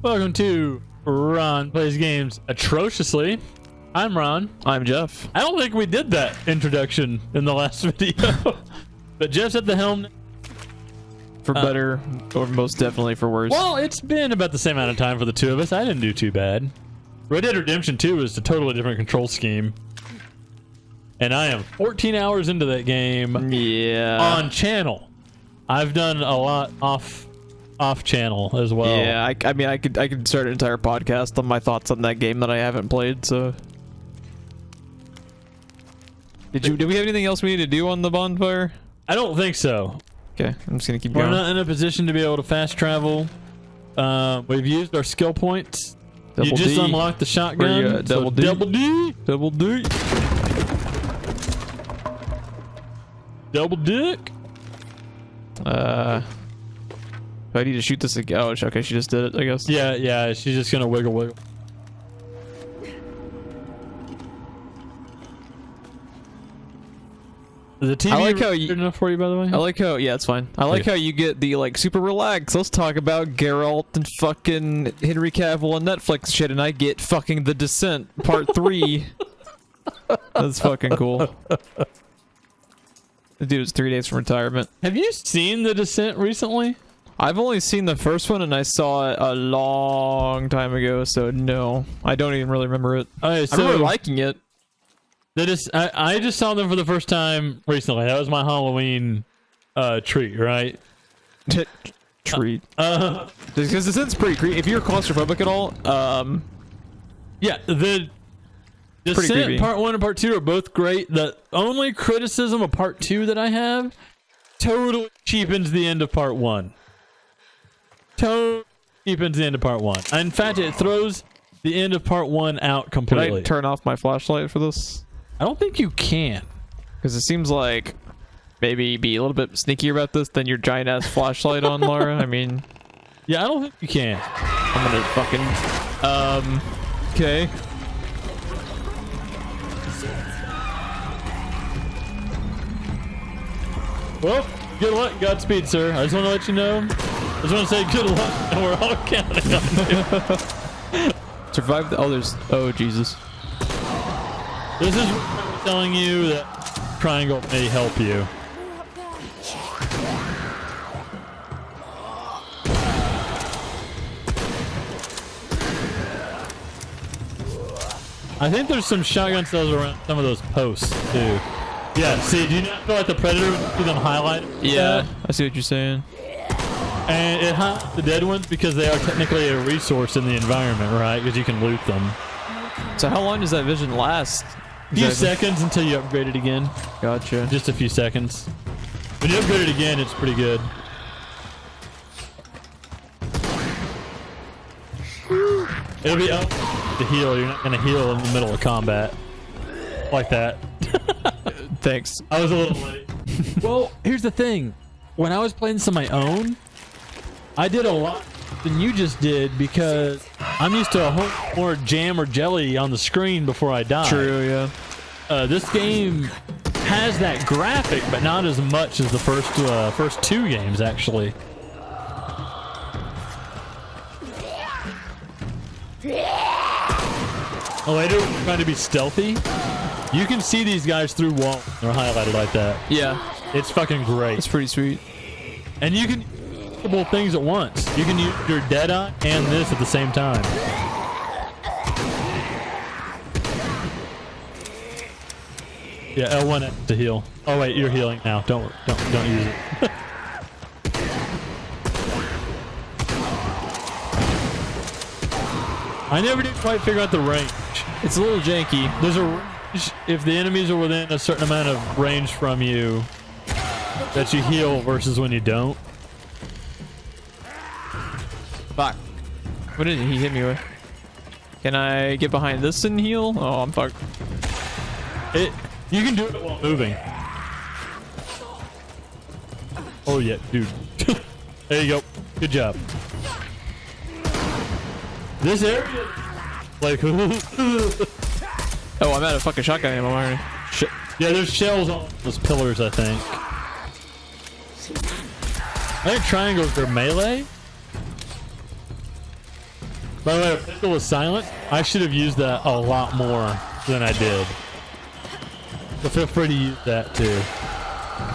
Welcome to Ron Plays Games Atrociously. I'm Ron. I'm Jeff. I don't think we did that introduction in the last video. But Jeff's at the helm. For better, or most definitely for worse. Well, it's been about the same amount of time for the two of us. I didn't do too bad. Red Dead Redemption 2 is a totally different control scheme. And I am 14 hours into that game. Yeah. On channel. I've done a lot off channel as well. Yeah, I mean, I could start an entire podcast on my thoughts on that game that I haven't played. So, did we have anything else we need to do on the bonfire? I don't think so. Okay, I'm just gonna keep We're going. not in a position to be able to fast travel. We've used our skill points. You just unlocked the shotgun. Double D. Double D. Double D. Double dick. Do I need to shoot this again? Oh, okay, she just did it, I guess. Yeah, she's just gonna wiggle. Is the TV I like how good enough for you, by the way? I like how, yeah, it's fine. I like how you get the, like, super relaxed. Let's talk about Geralt and fucking Henry Cavill and Netflix shit, and I get fucking The Descent Part 3. That's fucking cool. The dude is 3 days from retirement. Have you seen The Descent recently? I've only seen the first one, and I saw it a long time ago, so no. I don't even really remember it. Okay, so I remember liking it. I just saw them for the first time recently. That was my Halloween treat, right? Treat. Because Descent's pretty creepy. If you're claustrophobic at all, yeah, the Descent Part 1 and Part 2 are both great. The only criticism of Part 2 that I have totally cheapens the end of Part 1. Totally cheapens the end of Part 1. In fact, it throws the end of Part 1 out completely. Can I turn off my flashlight for this? I don't think you can. Because it seems like maybe be a little bit sneakier about this than your giant ass flashlight on, Lara. I mean, yeah, I don't think you can. I'm gonna fucking okay. Well, good luck, Godspeed, sir. I just want to let you know. I just want to say good luck, and we're all counting on you. Survive the. Oh, Jesus. This is what I'm telling you that triangle may help you. I think there's some shotgun cells around some of those posts, too. Yeah, see, do you not feel like the Predator would see them highlighted? Yeah, I see what you're saying. And it highlights the dead ones because they are technically a resource in the environment, right? Because you can loot them. So how long does that vision last? A few seconds until you upgrade it again. Gotcha. Just a few seconds. When you upgrade it again, it's pretty good. It'll be up to heal. You're not going to heal in the middle of combat. Like that. Thanks. I was a little late. Well, here's the thing. When I was playing this on my own, I did a lot than you just did because I'm used to a whole more jam or jelly on the screen before I die. True, yeah. This game has that graphic, but not as much as the first two games, actually. Oh, later, we're trying to be stealthy. You can see these guys through walls. They're highlighted like that. Yeah. It's fucking great. It's pretty sweet. And you can use multiple things at once. You can use your Deadeye and this at the same time. Yeah, L1 to heal. Oh wait, you're healing now. Don't use it. I never did quite figure out the range. It's a little janky. There's a range if the enemies are within a certain amount of range from you that you heal versus when you don't. Fuck. What did he hit me with? Can I get behind this and heal? Oh, I'm fucked. You can do it while moving. Oh yeah, dude. There you go. Good job. This area, like, oh, I'm out of fucking shotgun ammo, aren't I? Shit. Yeah, there's shells on those pillars, I think. I think triangles are melee. By the way, a pistol was silent. I should have used that a lot more than I did. So feel free to use that too.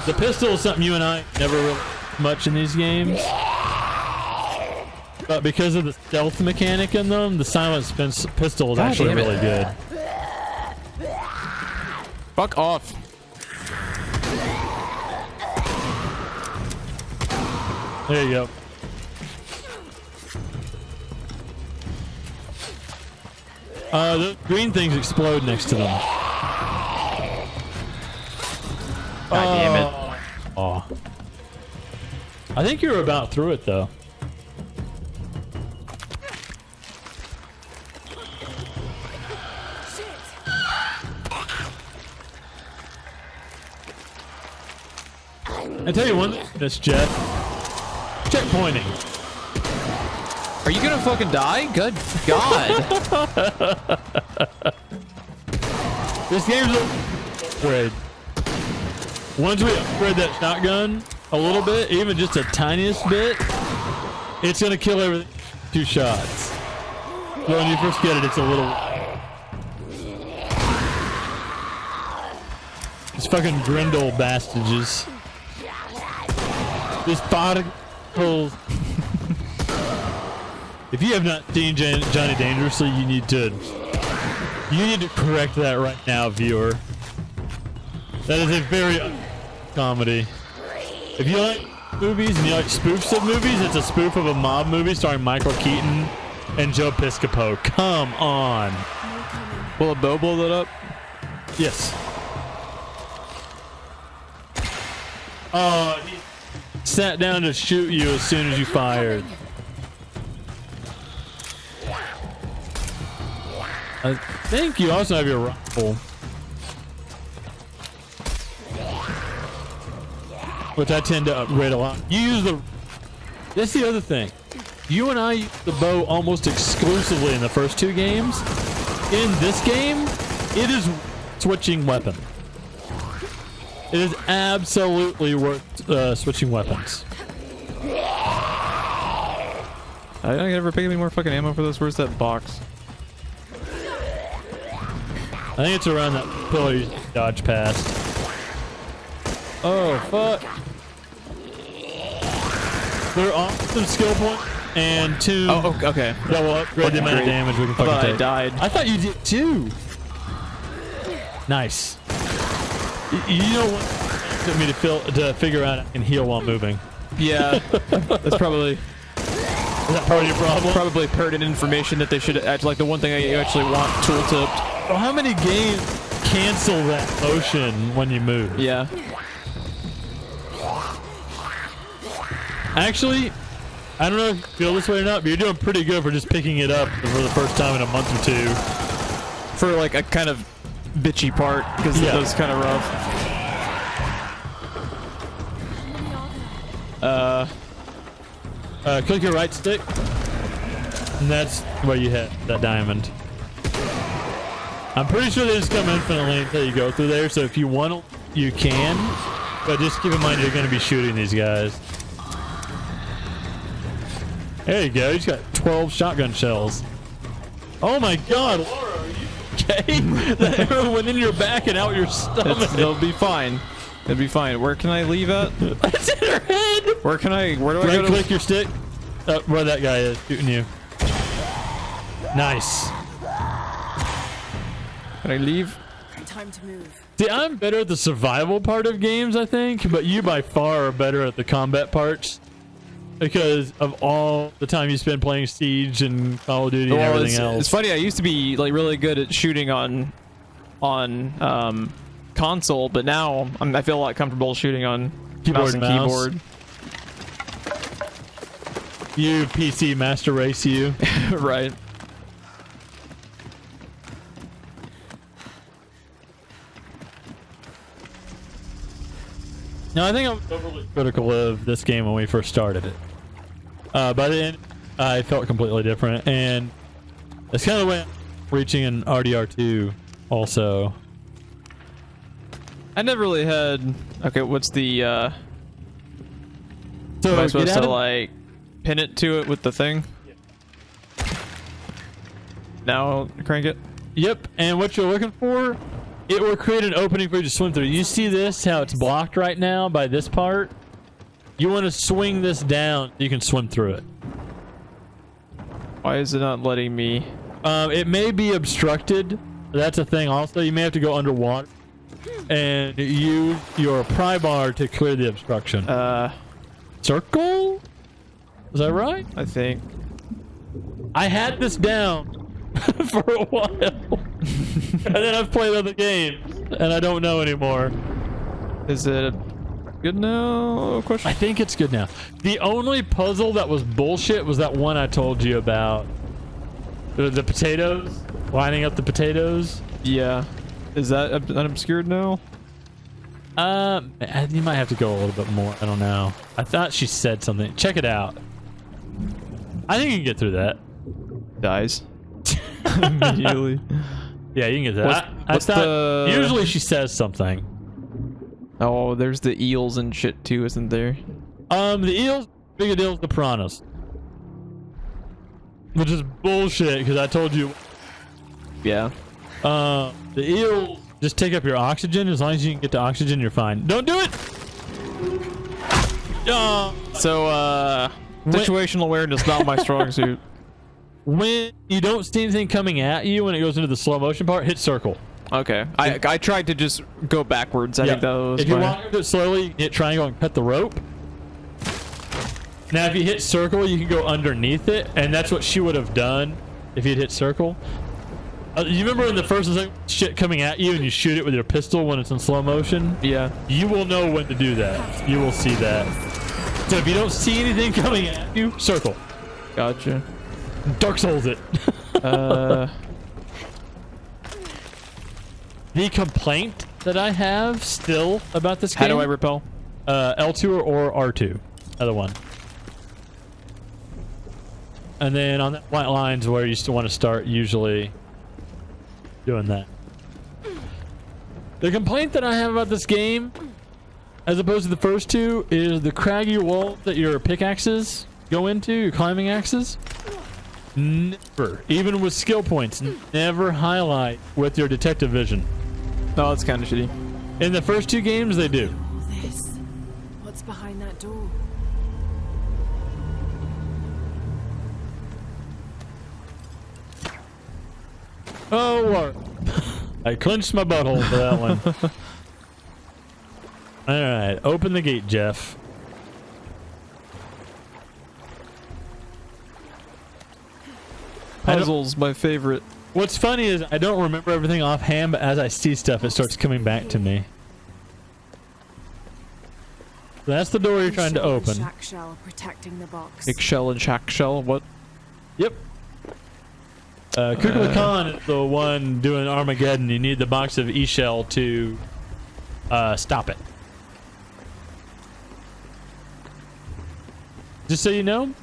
The pistol is something you and I never really much in these games. But because of the stealth mechanic in them, the silent pistol is actually really good. Fuck off. There you go. The green things explode next to them. God damn it. Oh. I think you were about through it though. I tell you one thing, Miss Jet. Checkpointing. Are you gonna fucking die? Good God. This game's upgrade. Once we upgrade that shotgun a little bit, even just the tiniest bit, it's gonna kill everything in 2 shots. So when you first get it, it's a little... These fucking Grendel bastages. This particles. If you have not seen Johnny Dangerously, you need to correct that right now, viewer. That is a very comedy. If you like movies and you like spoofs of movies, it's a spoof of a mob movie starring Michael Keaton and Joe Piscopo. Come on. Will a bow blow that up? Yes. He sat down to shoot you as soon as you fired. I think you also have your rifle, which I tend to upgrade a lot. You use the... That's the other thing. You and I use the bow almost exclusively in the first 2 games. In this game, it is switching weapon. It is absolutely worth switching weapons. I don't ever pick any more fucking ammo for this. Where's that box? I think it's around that pillar you dodge past. Oh, fuck. They're awesome skill point and 2. Oh, okay. That will upgrade the amount of damage we can fucking take. I died. I thought you did too. Nice. You know what took me to figure out I can heal while moving. Yeah. That's probably... Is that part of your problem? Probably pertinent information that they should actually, like the one thing I actually want tooltipped. Well, how many games cancel that motion when you move? Yeah. Actually, I don't know if you feel this way or not, but you're doing pretty good for just picking it up for the first time in a month or 2. For like a kind of bitchy part, because it was kind of rough. Click your right stick, and that's where you hit that diamond. I'm pretty sure they just come infinitely until you go through there, so if you want to, you can, but just keep in mind you're going to be shooting these guys. There you go, you just got 12 shotgun shells. Oh my god, Lara, are you okay? The arrow went in your back and out your stomach. It'll be fine. It'll be fine. Where can I leave at? It's in her head! Where do I go to? Right click your stick. Where that guy is shooting you. Nice. Can I leave? Time to move. See, I'm better at the survival part of games, I think, but you by far are better at the combat parts because of all the time you spend playing Siege and Call of Duty and everything else. It's funny. I used to be like really good at shooting on console, but now I feel a lot comfortable shooting on mouse and keyboard. You PC master race, you. Right. No, I think I was overly critical of this game when we first started it. By the end, I felt completely different, and it's kind of the way I'm reaching in RDR2 also. I never really had... Okay, what's the... So am I supposed to, like, pin it to it with the thing? Now crank it. Yep, and what you're looking for, it will create an opening for you to swim through. You see this, how it's blocked right now by this part? You want to swing this down so you can swim through it. Why is it not letting me? It may be obstructed. That's a thing also. You may have to go underwater and use your pry bar to clear the obstruction. Circle? Is that right? I think. I had this down for a while. And then I've played other games and I don't know anymore. Is it good now? Question. I think it's good now. The only puzzle that was bullshit was that one I told you about. The potatoes? Lining up the potatoes? Yeah. Is that unobscured now? You might have to go a little bit more. I don't know. I thought she said something. Check it out. I think you can get through that. Dies. Immediately. Yeah, you can get that. What's the... Usually she says something. Oh, there's the eels and shit too, isn't there? The eels, bigger deal is the piranhas. Which is bullshit, because I told you. Yeah. The eels just take up your oxygen. As long as you can get to oxygen, you're fine. Don't do it! So, situational awareness, not my strong suit. When you don't see anything coming at you when it goes into the slow motion part, hit circle. Okay. I tried to just go backwards. I think that was if you walk it slowly, hit triangle and cut the rope. Now, if you hit circle, you can go underneath it, and that's what she would have done if you'd hit circle. You remember in the first shit coming at you and you shoot it with your pistol when it's in slow motion? Yeah. You will know when to do that. You will see that. So if you don't see anything coming at you, circle. Gotcha. Dark Souls it. The complaint that I have still about this game. How do I repel? L2 or R2. Other one. And then on that white line's where you still want to start usually doing that. The complaint that I have about this game, as opposed to the first two, is the craggy wall that your pickaxes go into, your climbing axes. Never, even with skill points, never highlight with your detective vision. Oh, that's kind of shitty. In the first two games, they do. What's behind that door? Oh, Lord. I clenched my butthole for that one. Alright, open the gate, Jeff. Puzzles, my favorite. What's funny is I don't remember everything offhand, but as I see stuff, it starts coming back to me. That's the door you're trying to open. Shack shell protecting the box. Big shell and shack shell, what? Yep. Kublai Khan is the one doing Armageddon. You need the box of E-shell to stop it. Just so you know,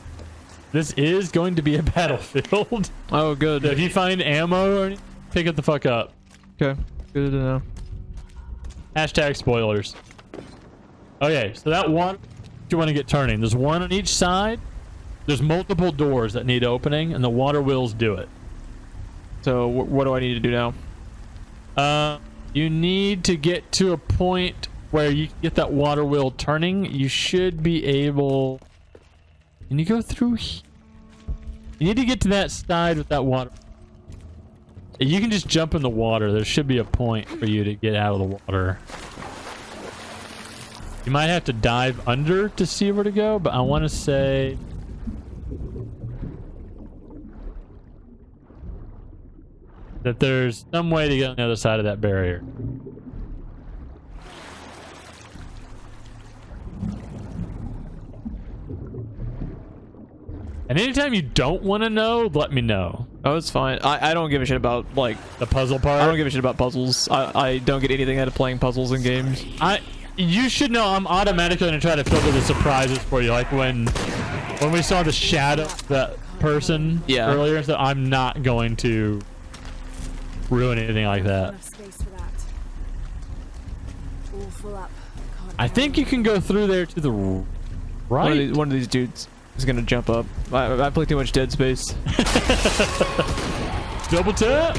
this is going to be a battlefield. Oh, good. So if you find ammo or anything, pick it the fuck up. Okay, good to know. Hashtag spoilers. Okay, so that one you want to get turning. There's one on each side. There's multiple doors that need opening, and the water wheels do it. So what do I need to do now? You need to get to a point where you can get that water wheel turning. You should be able... Can you go through here? You need to get to that side with that water. You can just jump in the water. There should be a point for you to get out of the water. You might have to dive under to see where to go, but I want to say... that there's some way to get on the other side of that barrier. And anytime you don't want to know, let me know. Oh, it's fine. I don't give a shit about, like... the puzzle part? I don't give a shit about puzzles. I don't get anything out of playing puzzles in games. You should know I'm automatically going to try to filter the surprises for you. Like when we saw the shadow of that person earlier, so I'm not going to ruin anything like that. I think you can go through there to the right. One of these dudes is gonna jump up. I play too much Dead Space. Double tap.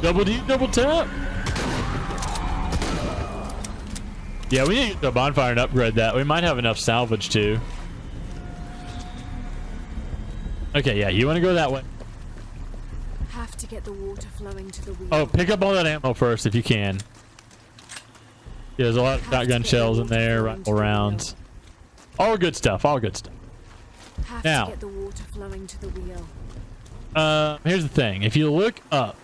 Double D, double tap. Yeah, we need to get the bonfire and upgrade that. We might have enough salvage too. Okay, yeah, you want to go that way. Have to get the water flowing to the wheel. Oh, pick up all that ammo first if you can. Yeah, there's a lot of shotgun shells in there, rifle rounds. All good stuff, all good stuff. Have now, to get the water flowing to the wheel. Here's the thing. If you look up,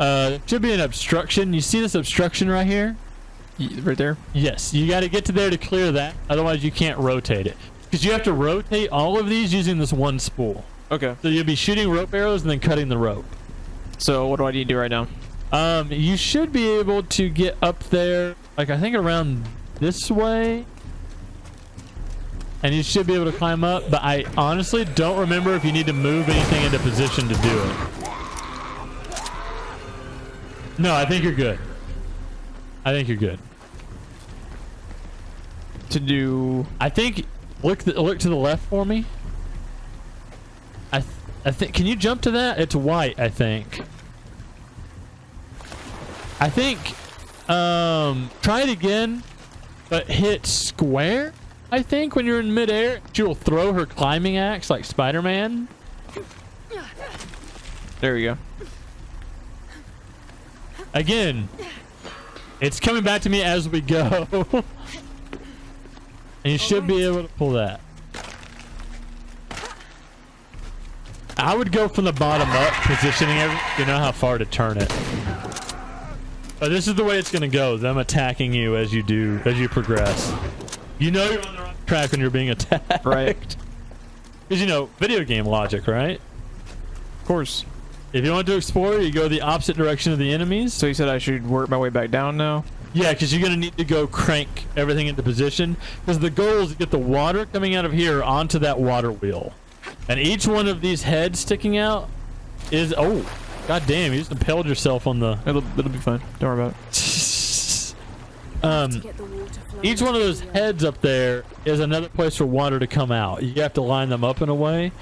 there should be an obstruction. You see this obstruction right here? Right there? Yes, you got to get to there to clear that. Otherwise, you can't rotate it. Because you have to rotate all of these using this one spool. Okay. So you'll be shooting rope arrows and then cutting the rope. So what do I need to do right now? You should be able to get up there, like I think around this way. And you should be able to climb up, but I honestly don't remember if you need to move anything into position to do it. No, I think you're good. I think you're good. To do... I think... Look to the left for me. I think... Can you jump to that? It's white, I think. I think... try it again, but hit square, I think, when you're in midair. She will throw her climbing axe like Spider-Man. There we go. Again, it's coming back to me as we go. And you should be able to pull that. I would go from the bottom up, positioning everything. You know how far to turn it. But this is the way it's going to go. Them attacking you as you progress. You know you're on the right track when you're being attacked. Right. Because, you know, video game logic, right? Of course. If you want to explore, you go the opposite direction of the enemies. So you said I should work my way back down now? Yeah, because you're going to need to go crank everything into position. Because the goal is to get the water coming out of here onto that water wheel. And each one of these heads sticking out is... Oh, god damn, you just impaled yourself on the... It'll be fine. Don't worry about it. Each one of those heads up there is another place for water to come out. You have to line them up in a way.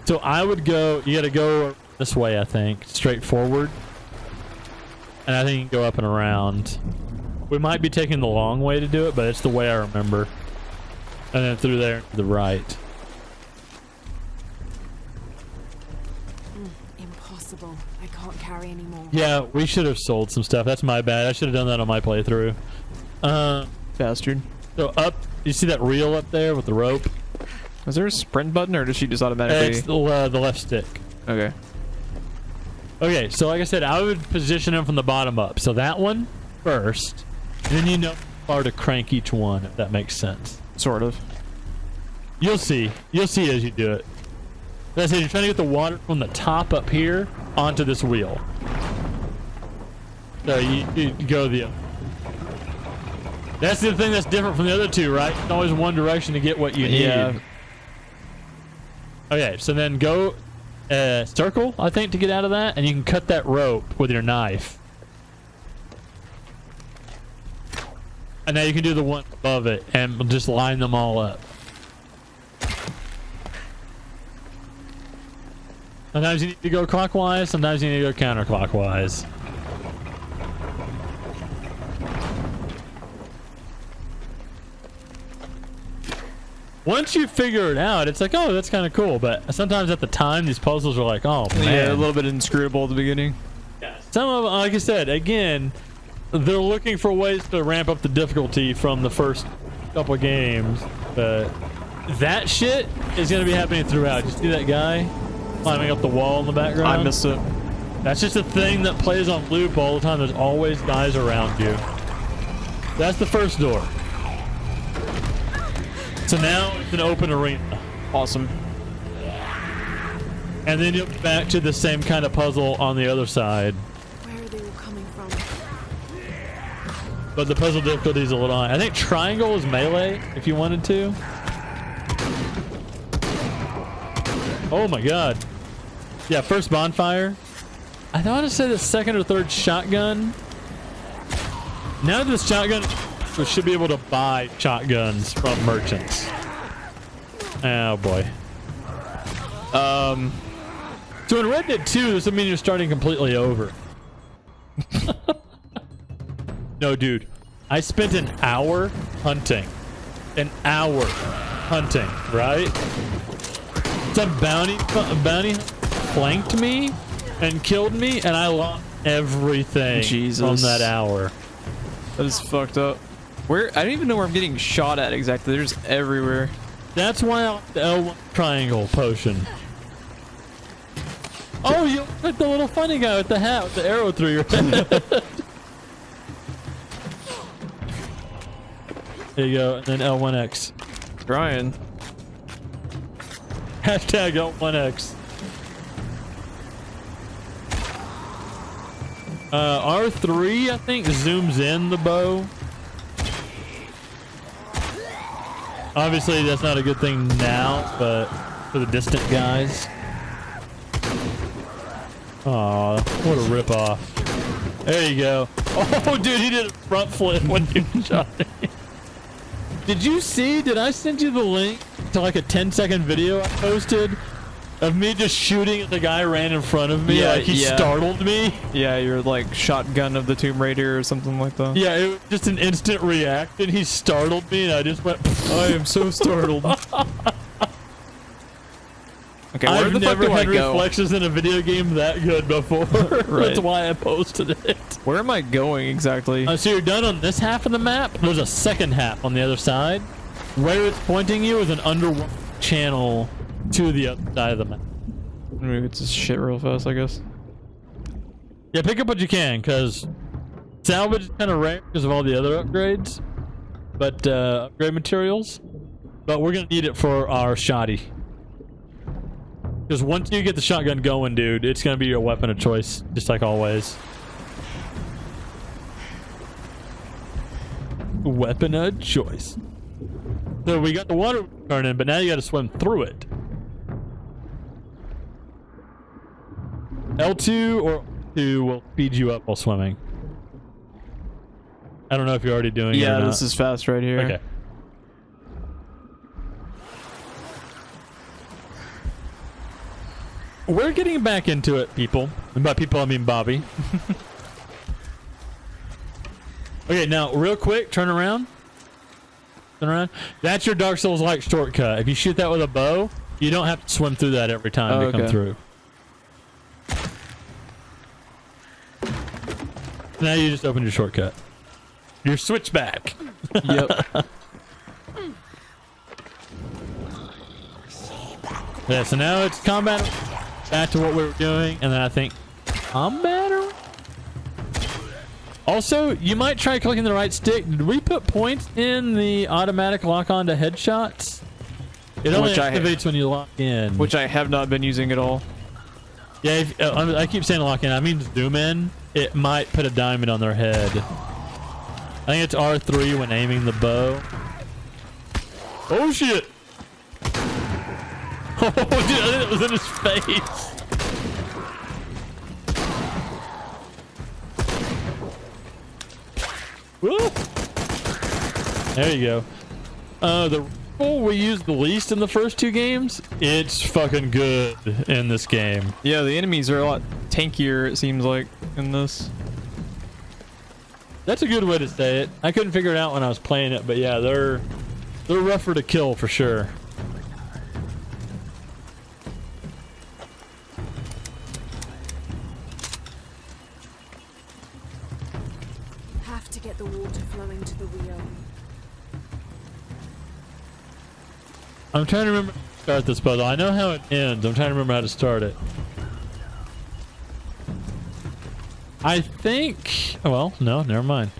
So I would go... You got to go this way, I think. Straight forward. And I think you can go up and around. We might be taking the long way to do it, but it's the way I remember. And then through there to the right. Impossible. I can't carry anymore. Yeah, we should have sold some stuff. That's my bad. I should have done that on my playthrough. Bastard. So up, you see that reel up there with the rope? Is there a sprint button, or does she just automatically... It's the left stick. Okay. Okay, so like I said, I would position them from the bottom up. So that one first, and then you know how far to crank each one, if that makes sense. Sort of. You'll see. You'll see as you do it. Like I said, you're trying to get the water from the top up here onto this wheel. So you go the... That's the thing that's different from the other two, right? It's always one direction to get what you need. Yeah. Okay, so then go circle, I think, to get out of that, and you can cut that rope with your knife. And now you can do the one above it and just line them all up. Sometimes you need to go clockwise, sometimes you need to go counterclockwise. Once you figure it out, it's like, oh, that's kind of cool. But sometimes at the time, these puzzles are like, oh, man. Yeah, a little bit inscrutable at the beginning. Yeah. Some of them, like I said, again, they're looking for ways to ramp up the difficulty from the first couple of games. But that shit is going to be happening throughout. You see that guy climbing up the wall in the background? I missed it. That's just a thing that plays on loop all the time. There's always guys around you. That's the first door. So now it's an open arena. Awesome. And then you'll be back to the same kind of puzzle on the other side. Where are they all coming from? But the puzzle difficulty is a little high. I think triangle is melee if you wanted to. Oh my god. Yeah, first bonfire. I thought it said the second or third shotgun. Now that the shotgun, we should be able to buy shotguns from merchants. Oh boy. So in Red Dead 2, this would mean you're starting completely over. No, dude. I spent an hour hunting. An hour hunting, right? Some bounty flanked me and killed me, and I lost everything from that hour. That is fucked up. Where? I don't even know where I'm getting shot at exactly. They're just everywhere. That's why I like the L1 triangle potion. Oh, you look like the little funny guy with the hat with the arrow through your head. There you go, and then L1X. Trying. Hashtag L1X. R3, I think, zooms in the bow. Obviously, that's not a good thing now, but for the distant guys. Aw, what a ripoff. There you go. Oh, dude, he did a front flip when you shot me. Did you see? Did I send you the link to like a 10-second video I posted of me just shooting at the guy ran in front of me? Yeah, like he startled me. Yeah, you're like shotgun of the Tomb Raider or something like that. Yeah, it was just an instant reaction. He startled me, and I just went. I am so startled. Okay, where I've the fuck never do I had go? reflexes in a video game that good before. Right. That's why I posted it. Where am I going exactly? So you're done on this half of the map. There's a second half on the other side. Where it's pointing you is an underwater channel to the other side of the map. Maybe it's just shit real fast, I guess. Yeah, pick up what you can, because salvage is kind of rare because of all the other upgrades. But upgrade materials. But we're going to need it for our shoddy. Because once you get the shotgun going, dude, it's going to be your weapon of choice, just like always. Weapon of choice. So we got the water turning, but now you got to swim through it. L2 or L2 will speed you up while swimming. I don't know if you're already doing it or not. Yeah, this is fast right here. Okay. We're getting back into it, people. And by people, I mean Bobby. Okay, now, real quick, turn around. Turn around. That's your Dark Souls-like shortcut. If you shoot that with a bow, you don't have to swim through that every time to come through. Now you just open your shortcut. Your switchback. Yep. Yeah, so now it's combat. Back to what we were doing, and then I think combat. Also, you might try clicking the right stick. Did we put points in the automatic lock-on to headshots? It only activates when you lock in. Which I have not been using at all. Yeah, if, I keep saying lock in. I mean zoom in. It might put a diamond on their head. I think it's R3 when aiming the bow. Oh shit! Oh dude, I think it was in his face. Woo! There you go. The rifle we used the least in the first two games, it's fucking good in this game. Yeah, the enemies are a lot tankier, it seems like, in this. That's a good way to say it. I couldn't figure it out when I was playing it, but yeah, they're rougher to kill for sure. Have to get the water flowing to the wheel. I'm trying to remember how to start this puzzle. I know how it ends. I'm trying to remember how to start it. I think... Oh, well, no, never mind.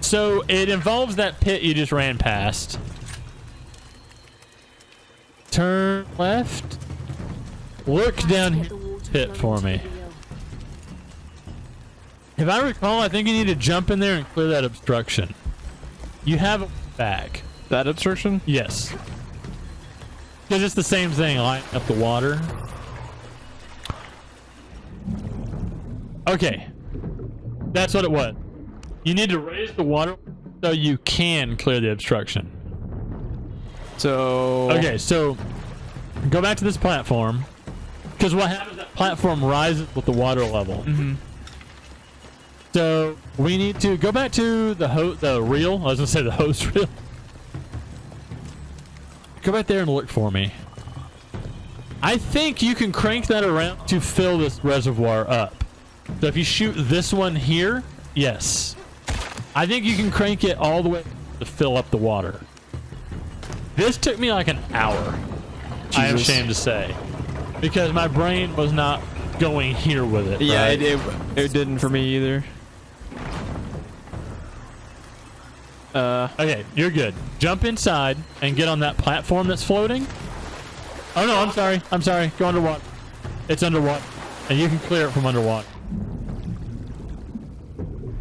So, it involves that pit you just ran past. Turn left. Look down here pit for me. If I recall, I think you need to jump in there and clear that obstruction. You have a back. That obstruction? Yes. Because it's the same thing, lining up the water. Okay. That's what it was. You need to raise the water so you can clear the obstruction. So... Okay, so Go back to this platform. Because what happens, that platform rises with the water level. So we need to go back to the reel. I was gonna say the host reel. Go back there and look for me. I think you can crank that around to fill this reservoir up. So if you shoot this one here, yes. I think you can crank it all the way to fill up the water. This took me like an hour. Jesus. I am ashamed to say. Because my brain was not going here with it. Yeah, right? it didn't for me either. Okay, you're good. Jump inside and get on that platform that's floating. Oh no, I'm sorry. I'm sorry. Go underwater. It's underwater. And you can clear it from underwater.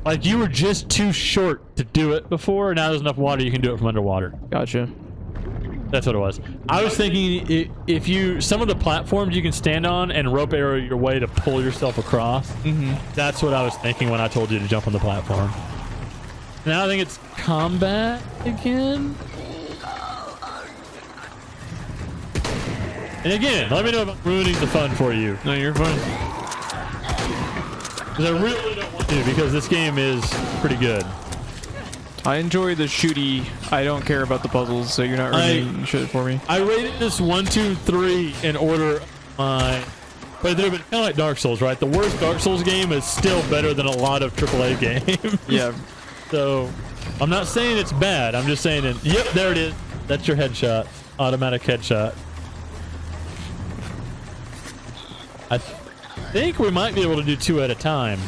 Like, you were just too short to do it before, and now there's enough water you can do it from underwater. Gotcha. That's what it was. I was thinking if you... Some of the platforms you can stand on and rope arrow your way to pull yourself across. That's what I was thinking when I told you to jump on the platform. Now I think it's combat again. And again, let me know if I'm ruining the fun for you. No, you're fine. Because I really don't want to, because this game is pretty good. I enjoy the shooty. I don't care about the puzzles, so you're not ruining shit for me. I rated this 1, 2, 3 in order of my... But they've been kind of like Dark Souls, right? The worst Dark Souls game is still better than a lot of AAA games. Yeah. So, I'm not saying it's bad. I'm just saying that, yep, there it is. That's your headshot. Automatic headshot. I think we might be able to do 2 at a time.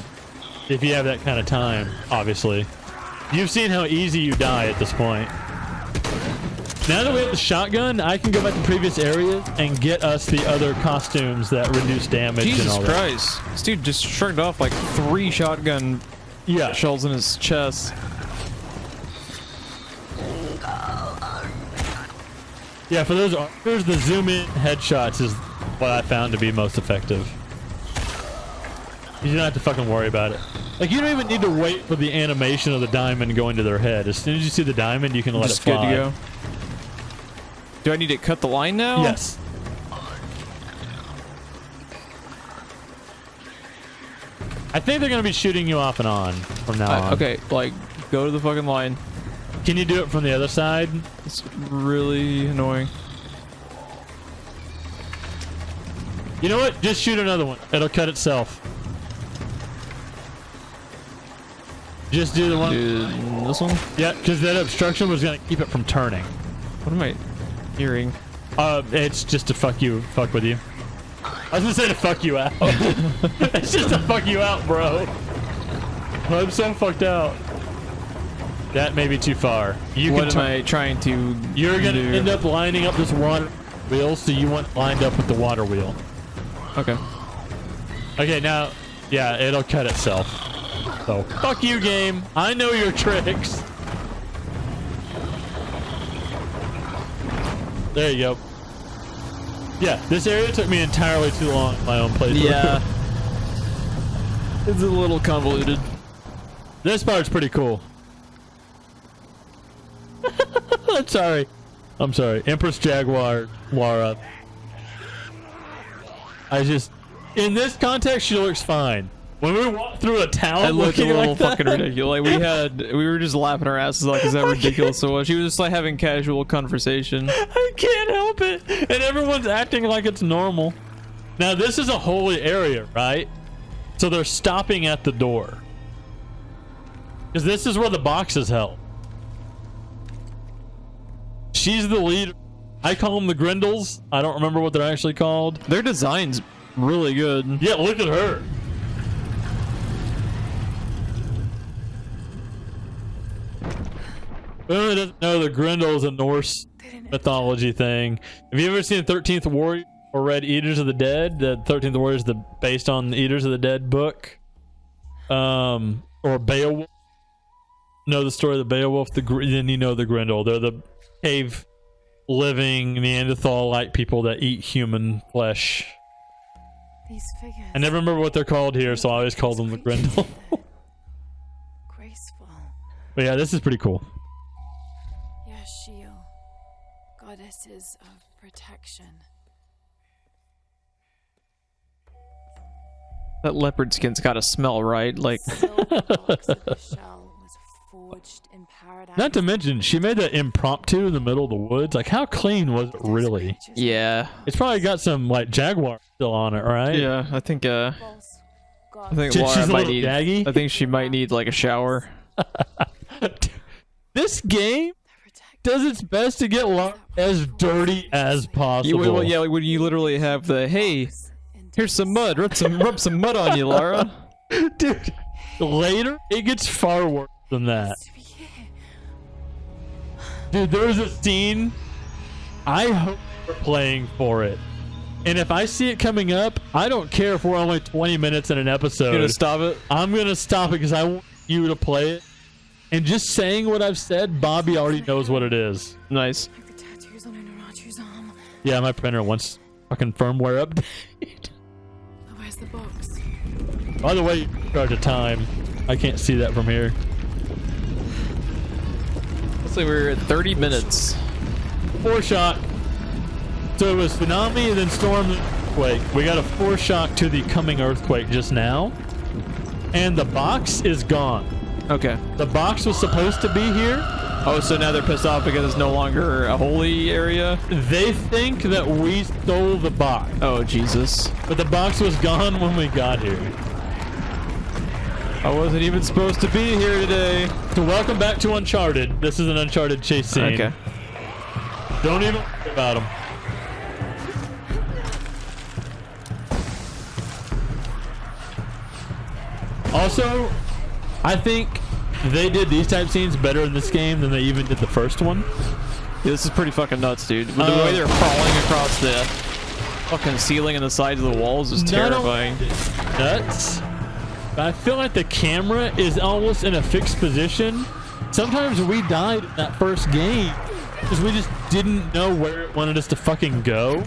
If you have that kind of time, obviously. You've seen how easy you die at this point. Now that we have the shotgun, I can go back to previous areas and get us the other costumes that reduce damage and all that. Jesus Christ. This dude just shrugged off like 3 shotgun shells in his chest. Yeah, for those archers, the zoom in headshots is what I found to be most effective. You don't have to fucking worry about it. Like, you don't even need to wait for the animation of the diamond going to their head. As soon as you see the diamond, you can let it fly. Good to go. Do I need to cut the line now? Yes. I think they're going to be shooting you off and on from now on. Okay, like, go to the fucking line. Can you do it from the other side? It's really annoying. You know what? Just shoot another one. It'll cut itself. Just do the one. This one? Yeah, because that obstruction was going to keep it from turning. What am I hearing? It's just to fuck with you. I was going to say to fuck you out. It's just to fuck you out, bro. I'm so fucked out. That may be too far. What am I trying to You're going to end up lining up this water wheel, so you want lined up with the water wheel. Okay. Okay, now, yeah, it'll cut itself. So, fuck you, game. I know your tricks. There you go. Yeah, this area took me entirely too long in my own playthrough. Yeah. It's a little convoluted. This part's pretty cool. I'm sorry. I'm sorry. Empress Jaguar, Lara. In this context, she looks fine. When we walked through a town, it looked a little like fucking ridiculous. Like we were just laughing our asses off. Is that ridiculous? So she was just like having casual conversation. I can't help it, and everyone's acting like it's normal. Now this is a holy area, right? So they're stopping at the door because this is where the box is held. She's the leader. I call them the Grindles. I don't remember what they're actually called. Their design's really good. Yeah, look at her. Who doesn't know the Grindle's a Norse mythology thing? Have you ever seen 13th Warrior or read Eaters of the Dead? The 13th Warrior is based on the Eaters of the Dead book. Or Beowulf. Know the story of the Beowulf? Then you know the Grindle. They're the cave living Neanderthal-like people that eat human flesh. These figures. I never remember what they're called here, so I always call them the Grindle. Graceful. But yeah, this is pretty cool. Yashiel, goddesses of protection. That leopard skin's gotta smell right. Like, not to mention, she made that impromptu in the middle of the woods. Like, how clean was it really? yeah. It's probably got some like jaguar still on it, right? Yeah, I think Lara She's a might little need. jaggy. I think she might need like a shower. This game does its best to get Lara as dirty as possible. Yeah, like when you literally have the hey, here's some mud, rub some mud on you, Lara. Dude, later it gets far worse than that. Dude, there was a scene. I hope we're playing for it. And if I see it coming up, I don't care if we're only 20 minutes in an episode. You're gonna stop it? I'm gonna stop it because I want you to play it. And just saying what I've said, Bobby already knows what it is. Nice. Like the tattoos on Unuratu's arm. Yeah, my printer wants fucking firmware update. Oh, where's the box? By the way, start to time. I can't see that from here. Looks like we're at 30 minutes. Foreshock. So it was tsunami and then storm and earthquake. We got a foreshock to the coming earthquake just now. And the box is gone. Okay. The box was supposed to be here. Oh, so now they're pissed off because it's no longer a holy area? They think that we stole the box. Oh, Jesus. But the box was gone when we got here. I wasn't even supposed to be here today. So welcome back to Uncharted. This is an Uncharted chase scene. Okay. Don't even worry about them. Also, I think they did these type scenes better in this game than they even did the first one. Yeah, this is pretty fucking nuts, dude. The way they're crawling across the fucking ceiling and the sides of the walls is terrifying. Nuts. But I feel like the camera is almost in a fixed position. Sometimes we died in that first game because we just didn't know where it wanted us to fucking go.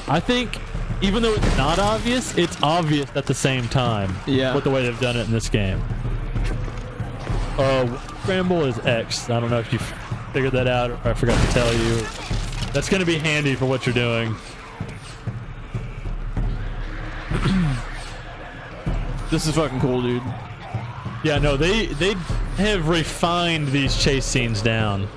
I think even though it's not obvious, it's obvious at the same time. Yeah. With the way they've done it in this game. Scramble is X. I don't know if you figured that out or I forgot to tell you. That's going to be handy for what you're doing. This is fucking cool, dude. Yeah, no, they have refined these chase scenes down.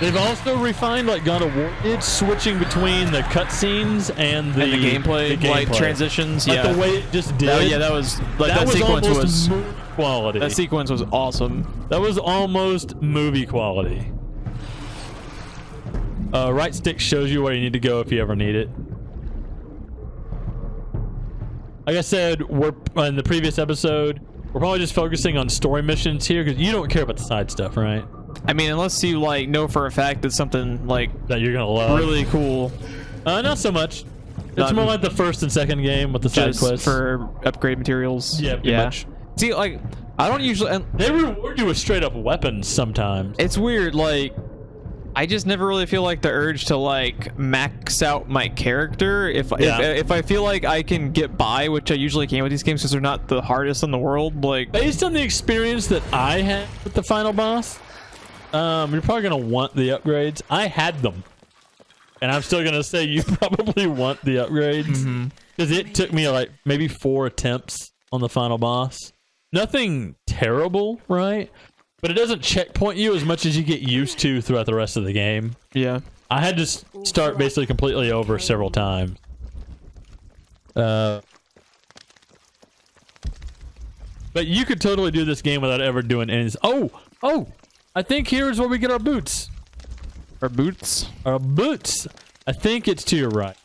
They've also refined, like God of War did, switching between the cutscenes and the gameplay, like transitions. Like yeah, the way it just did. That was like that sequence was movie quality. That sequence was awesome. That was almost movie quality. Right stick shows you where you need to go if you ever need it. Like I said, we're in the previous episode. We're probably just focusing on story missions here because you don't care about the side stuff, right? I mean, unless you like know for a fact that something like that you're gonna love, really cool. Not so much. It's more like the first and second game with the side quests for upgrade materials. Yeah, pretty much. See, like I don't usually. They reward you with straight up weapons sometimes. It's weird. Like I just never really feel like the urge to like max out my character if I feel like I can get by, which I usually can with these games because they're not the hardest in the world. Like based on the experience that I had with the final boss. You're probably gonna want the upgrades. I had them, and I'm still gonna say you probably want the upgrades because it took me like maybe 4 attempts on the final boss. Nothing terrible, right? But it doesn't checkpoint you as much as you get used to throughout the rest of the game. Yeah, I had to start basically completely over several times. But you could totally do this game without ever doing any. Oh! I think here's where we get our boots. Our boots? Our boots. I think it's to your right.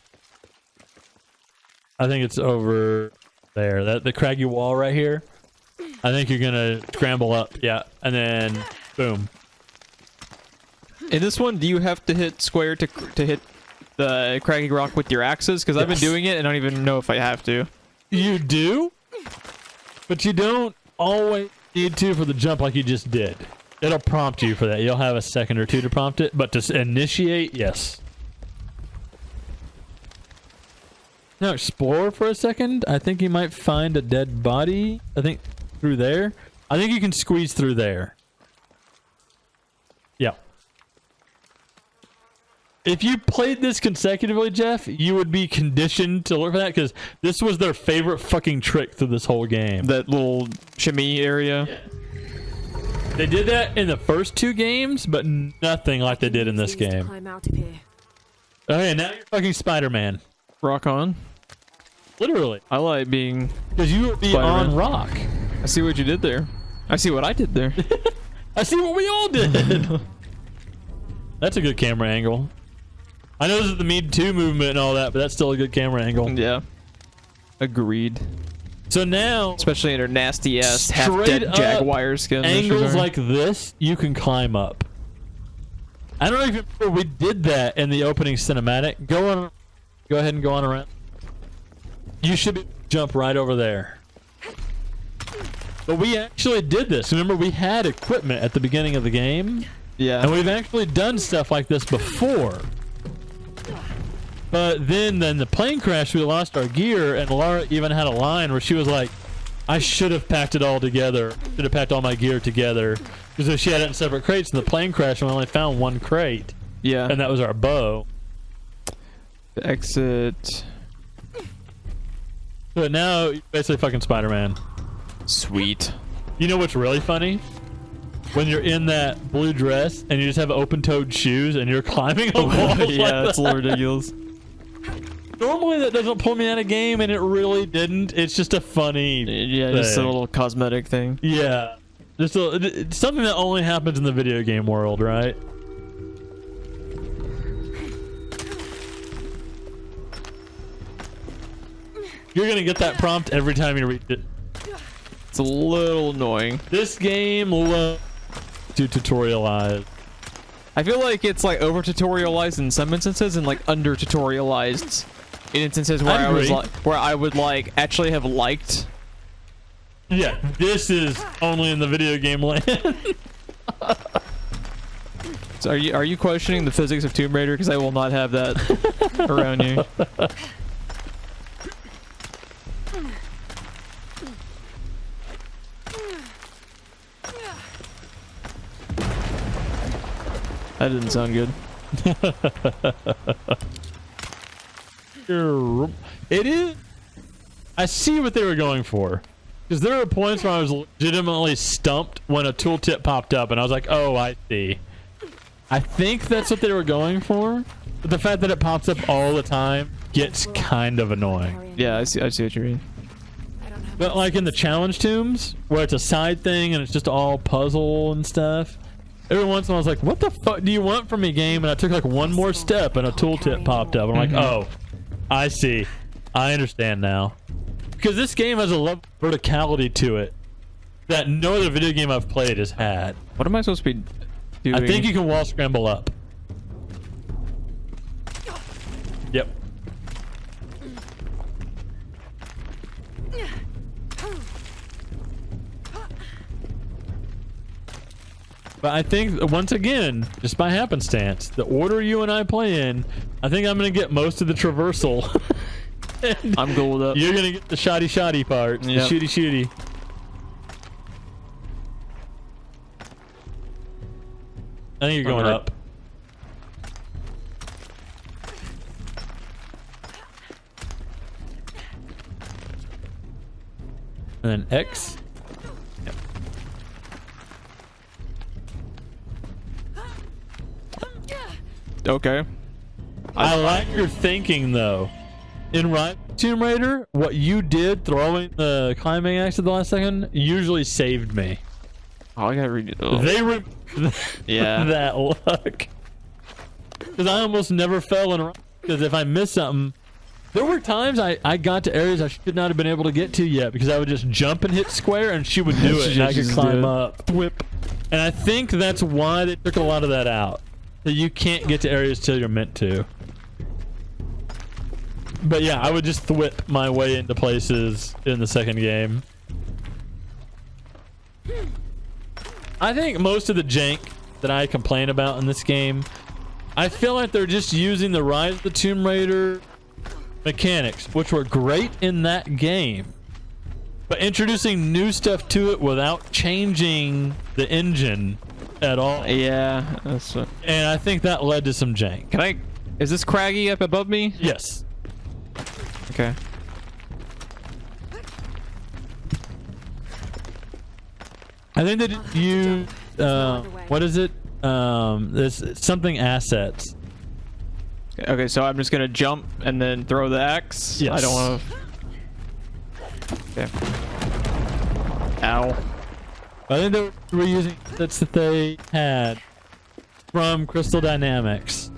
I think it's over there. The craggy wall right here. I think you're gonna scramble up. Yeah, and then boom. In this one, do you have to hit square to hit the craggy rock with your axes? Because I've been doing it and I don't even know if I have to. You do, but you don't always need to for the jump like you just did. It'll prompt you for that. You'll have a second or two to prompt it, but to initiate, yes. Now explore for a second. I think you might find a dead body. I think through there. I think you can squeeze through there. Yeah. If you played this consecutively, Jeff, you would be conditioned to look for that because this was their favorite fucking trick through this whole game. That little shimmy area. Yeah. They did that in the first 2 games, but nothing like they did in this game. Climb out of here. Okay, now you're fucking Spider-Man. Rock on. Literally. I like being because you would be on rock. I see what you did there. I see what I did there. I see what we all did. That's a good camera angle. I know this is the Me Too movement and all that, but that's still a good camera angle. Yeah. Agreed. So now, especially in her nasty ass half-dead jaguar skin. Angles like this, you can climb up. I don't know if you remember, we did that in the opening cinematic. Go ahead and go on around. You should be able to jump right over there. But we actually did this. Remember, we had equipment at the beginning of the game. Yeah. And we've actually done stuff like this before. But then the plane crash, we lost our gear, and Lara even had a line where she was like, I should have packed it all together. Should have packed all my gear together. Because if she had it in separate crates, in the plane crash, we only found 1 crate. Yeah. And that was our bow. Exit. But now, you're basically fucking Spider-Man. Sweet. You know what's really funny? When you're in that blue dress and you just have open-toed shoes and you're climbing a wall. Yeah, that's a little ridiculous. Normally that doesn't pull me out of game, and it really didn't. It's just a funny thing. Just a little cosmetic thing. Yeah. Just it's something that only happens in the video game world, right? You're gonna get that prompt every time you read it. It's a little annoying. This game loves to tutorialize. I feel like it's like over tutorialized in some instances and like under tutorialized in instances where I would like actually have liked. Yeah, this is only in the video game land. So are you questioning the physics of Tomb Raider? Because I will not have that around you. That didn't sound good. It is. I see what they were going for. Because there were points where I was legitimately stumped when a tooltip popped up, and I was like, oh, I see. I think that's what they were going for. But the fact that it pops up all the time gets kind of annoying. Yeah, I see what you mean. But like in the challenge tombs, where it's a side thing and it's just all puzzle and stuff, every once in a while I was like, what the fuck do you want from me, game? And I took like one more step and a tooltip popped up. I'm like, oh, I see. I understand now. Because this game has a level of verticality to it that no other video game I've played has had. What am I supposed to be doing? I think you can wall scramble up. Yep. But I think, once again, just by happenstance, the order you and I play in, I think I'm going to get most of the traversal. I'm cool with that. You're going to get the shoddy part. Yep. The shooty. I think you're going up. And then X. Yep. Okay. I like your thinking, though. In Tomb Raider, what you did throwing the climbing axe at the last second usually saved me. Oh, I gotta read it. Oh. They yeah. that luck. Because I almost never fell in. Because if I missed something, there were times I got to areas I should not have been able to get to yet because I would just jump and hit square and she would do it and I could climb up. Whip. And I think that's why they took a lot of that out. That you can't get to areas till you're meant to. But yeah, I would just thwip my way into places in the second game. I think most of the jank that I complain about in this game, I feel like they're just using the Rise of the Tomb Raider mechanics, which were great in that game, but introducing new stuff to it without changing the engine at all. Yeah, that's what... And I think that led to some jank. Can I Is this Craggy up above me? Yes. Okay. I think that you what is it? There's something assets. Okay, so I'm just gonna jump and then throw the axe. Yes. I don't want to. Okay. Ow. I think they were using assets that they had from Crystal Dynamics,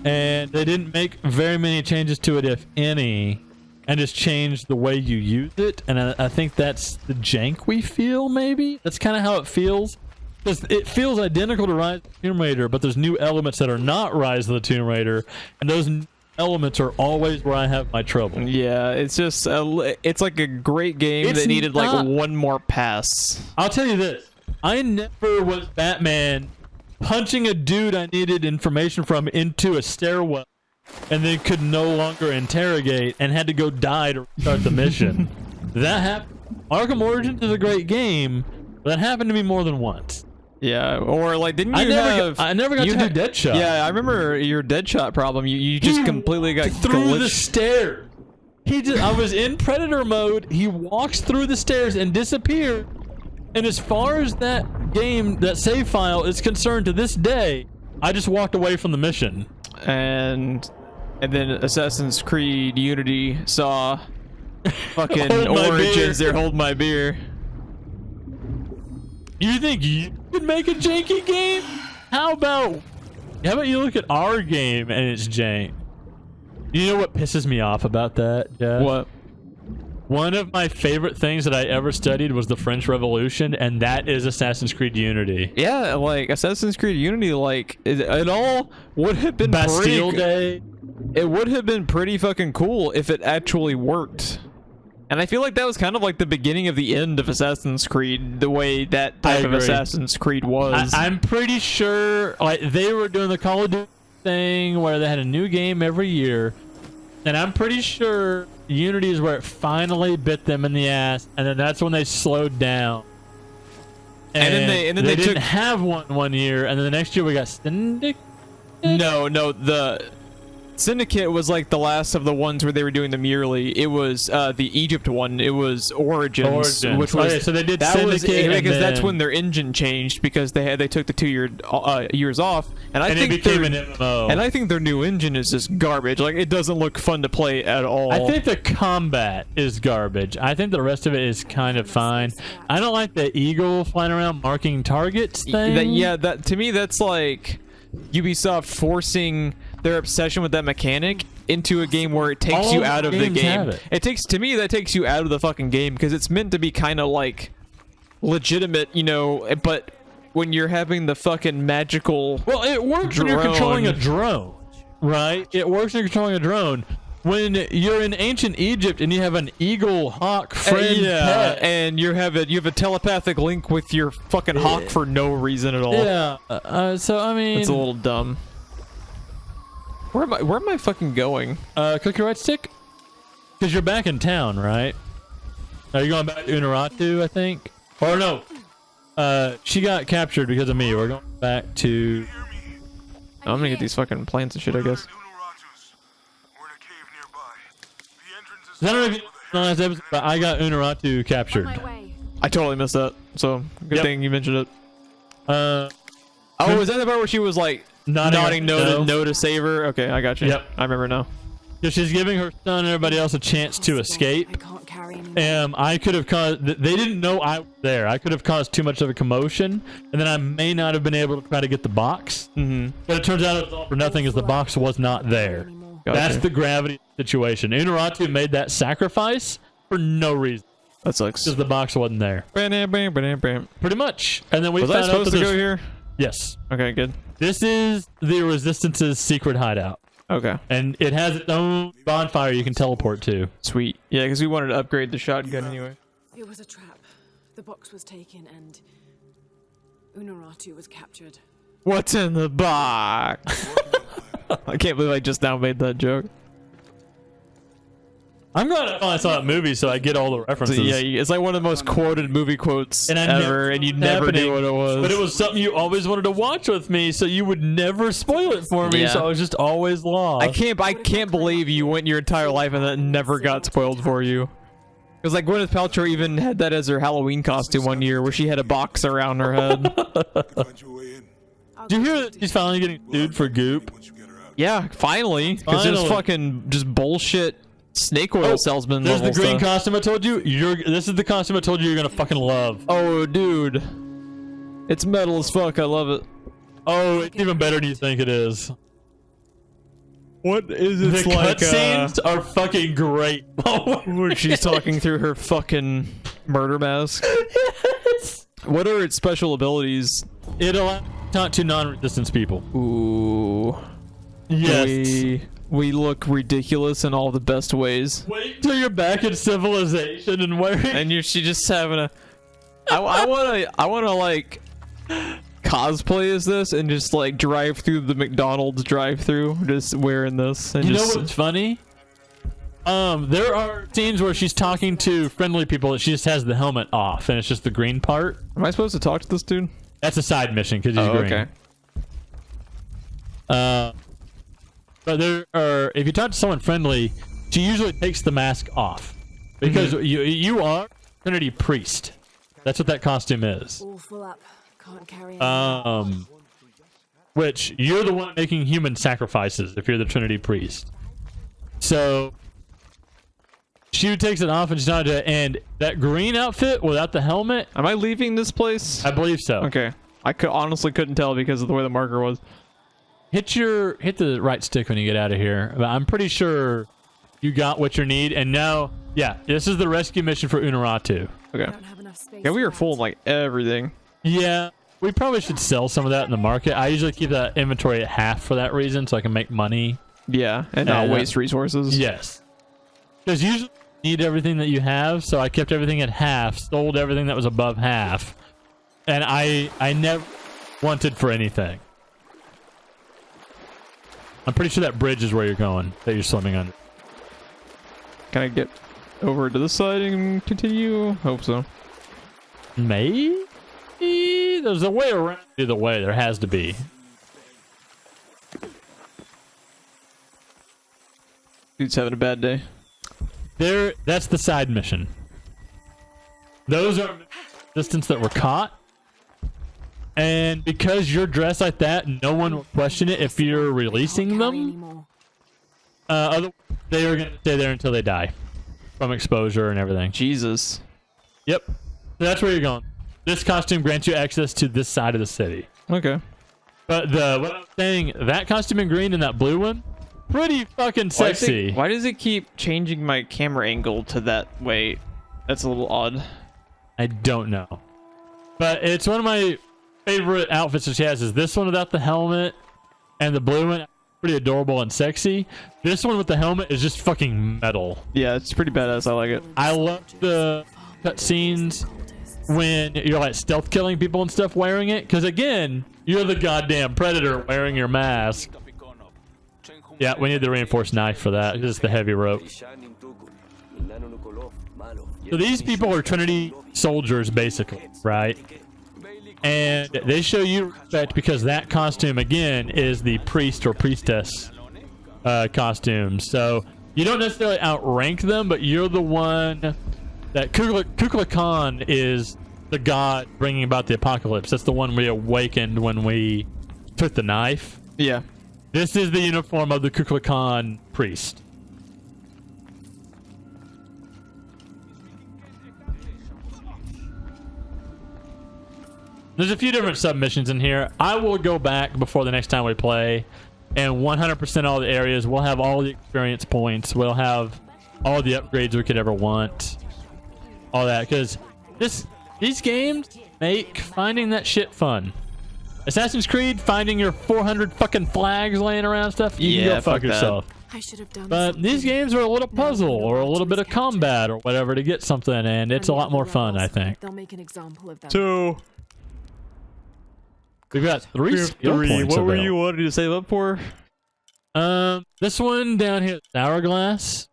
and they didn't make very many changes to it, if any, and just changed the way you use it. And I think that's the jank we feel. Maybe that's kind of how it feels. Because it feels identical to Rise of the Tomb Raider, but there's new elements that are not Rise of the Tomb Raider, and those elements are always where I have my trouble. Yeah, it's just it's like a great game that needed like one more pass. I'll tell you this: I never was Batman punching a dude I needed information from into a stairwell, and then could no longer interrogate and had to go die to restart the mission. That happened. Arkham Origins is a great game, but that happened to me more than once. Yeah, or like didn't you I never got to do Deadshot. Yeah, I remember your Deadshot problem. You just completely got through the glitched. stairs. I was in Predator mode. He walks through the stairs and disappeared. And as far as that game, that save file is concerned to this day, I just walked away from the mission. And then Assassin's Creed Unity saw fucking Origins there. Hold my beer. You think you could make a janky game? How about you look at our game and it's jank? You know what pisses me off about that, Jeff? What? One of my favorite things that I ever studied was the French Revolution, and that is Assassin's Creed Unity. Yeah, like Assassin's Creed Unity, like it all would have been Bastille Day. It would have been pretty fucking cool if it actually worked. And I feel like that was kind of like the beginning of the end of Assassin's Creed, the way that type of Assassin's Creed was. I'm pretty sure like they were doing the Call of Duty thing where they had a new game every year, and I'm pretty sure Unity is where it finally bit them in the ass, and then that's when they slowed down. And then they didn't have one year, and then the next year we got Syndicate. No, the Syndicate was like the last of the ones where they were doing them yearly. It was the Egypt one. It was Origins. Which was so they did Syndicate because that's when their engine changed because they took the 2 years off, and it became an MMO. And I think their new engine is just garbage. Like it doesn't look fun to play at all. I think the combat is garbage. I think the rest of it is kind of fine. I don't like the eagle flying around marking targets thing. That to me that's like Ubisoft forcing their obsession with that mechanic into a game where it takes you out of the game. To me that takes you out of the fucking game because it's meant to be kind of like legitimate, you know, but when you're having the fucking magical it works when you're controlling a drone, right? It works when you're controlling a drone. When you're in ancient Egypt and you have an eagle hawk friend pet, and you have a telepathic link with your fucking hawk for no reason at all. Yeah. So I mean, it's a little dumb. Where am I fucking going? Click your right stick. Because you're back in town, right? Are you going back to Unuratu, I think? Or no. She got captured because of me. We're going back to... I'm gonna get these fucking plants and shit, I guess. I don't know if you know the last episode, but I got Unuratu captured. I totally missed that. So, good thing you mentioned it. Oh, was that the part where she was like... Nodding no to save her. Okay, I got you. Yep, I remember now. So she's giving her son and everybody else a chance to escape. I could have caused. They didn't know I was there. I could have caused too much of a commotion, and then I may not have been able to try to get the box. Mm-hmm. But it turns out it was all for nothing, as the box was not there. Gotcha. That's the gravity situation. Unuratu made that sacrifice for no reason. That sucks. Because the box wasn't there. Pretty much. And then we was found I supposed out to go here? Yes. Okay, good. This is the Resistance's secret hideout. Okay. And it has its own bonfire you can teleport to. Sweet. Yeah, because we wanted to upgrade the shotgun anyway. It was a trap. The box was taken and Unuratu was captured. What's in the box? I can't believe I just now made that joke. I'm glad I finally saw that movie, so I get all the references. So, yeah, it's like one of the most quoted movie quotes ever, and you never knew what it was. But it was something you always wanted to watch with me, so you would never spoil it for me. So I was just always lost. I can't believe you went your entire life and that never got spoiled for you. Because like Gwyneth Paltrow even had that as her Halloween costume one year, where she had a box around her head. Did you hear that she's finally getting sued for goop? Yeah, finally. Because it was fucking just bullshit snake oil salesman. There's the green costume I told you. This is the costume I told you you're gonna fucking love. Oh, dude, it's metal as fuck. I love it. Oh, it's even better than you think it is. What is it? The like, cutscenes are fucking great. Where she's talking through her fucking murder mask. Yes. What are its special abilities? It allows you to talk to non-resistance people. Ooh. Yes. We look ridiculous in all the best ways. Wait till you're back in civilization and wearing. And she just having a. I wanna like cosplay as this and just like drive through the McDonald's drive-through, just wearing this. And you know what's funny? There are scenes where she's talking to friendly people that she just has the helmet off, and it's just the green part. Am I supposed to talk to this dude? That's a side mission because he's green. Okay. But there are, if you talk to someone friendly, she usually takes the mask off because you are Trinity Priest. That's what that costume is. All full up. Can't carry on. Which you're the one making human sacrifices if you're the Trinity Priest. So she takes it off and she's not. And that green outfit without the helmet. Am I leaving this place? I believe so. Okay. I honestly couldn't tell because of the way the marker was. Hit the right stick when you get out of here. But I'm pretty sure you got what you need. And now, yeah, this is the rescue mission for Unuratu. Okay. Yeah, we are full of like everything. Yeah, we probably should sell some of that in the market. I usually keep that inventory at half for that reason, so I can make money. Yeah, and not waste resources. Yes. Because usually you need everything that you have, so I kept everything at half, sold everything that was above half, and I never wanted for anything. I'm pretty sure that bridge is where you're going, that you're swimming under. Can I get over to this side and continue? Hope so. Maybe? There's a way around either way. There has to be. Dude's having a bad day. That's the side mission. Those are resistance that were caught. And because you're dressed like that, no one will question it if you're releasing them. Otherwise, they are going to stay there until they die from exposure and everything. Jesus. Yep. So that's where you're going. This costume grants you access to this side of the city. Okay. But what I'm saying, that costume in green and that blue one, pretty fucking sexy. Why does it keep changing my camera angle to that way? That's a little odd. I don't know. But it's one of my favorite outfits that she has is this one without the helmet, and the blue one, pretty adorable and sexy. This one with the helmet is just fucking metal. Yeah, it's pretty badass. I like it. I love the cutscenes when you're like stealth killing people and stuff wearing it, because again, you're the goddamn predator wearing your mask. Yeah, we need the reinforced knife for that. This is the heavy rope. So these people are Trinity soldiers, basically, right? And they show you respect because that costume, again, is the priest or priestess costume. So you don't necessarily outrank them, but you're the one that Kukulkan Khan is the god bringing about the apocalypse. That's the one we awakened when we took the knife. Yeah. This is the uniform of the Kukulkan Khan priest. There's a few different submissions in here. I will go back before the next time we play, and 100% all the areas. We'll have all the experience points. We'll have all the upgrades we could ever want. All that, because these games make finding that shit fun. Assassin's Creed, finding your 400 fucking flags laying around stuff, you can go fuck yourself. I should have done but these games are a little puzzle or a little bit of combat or whatever to get something, and it's a lot more fun, I think. They'll make an example of that. 2. We've got 3 skill points. What were you wanting to save up for? This one down here, hourglass.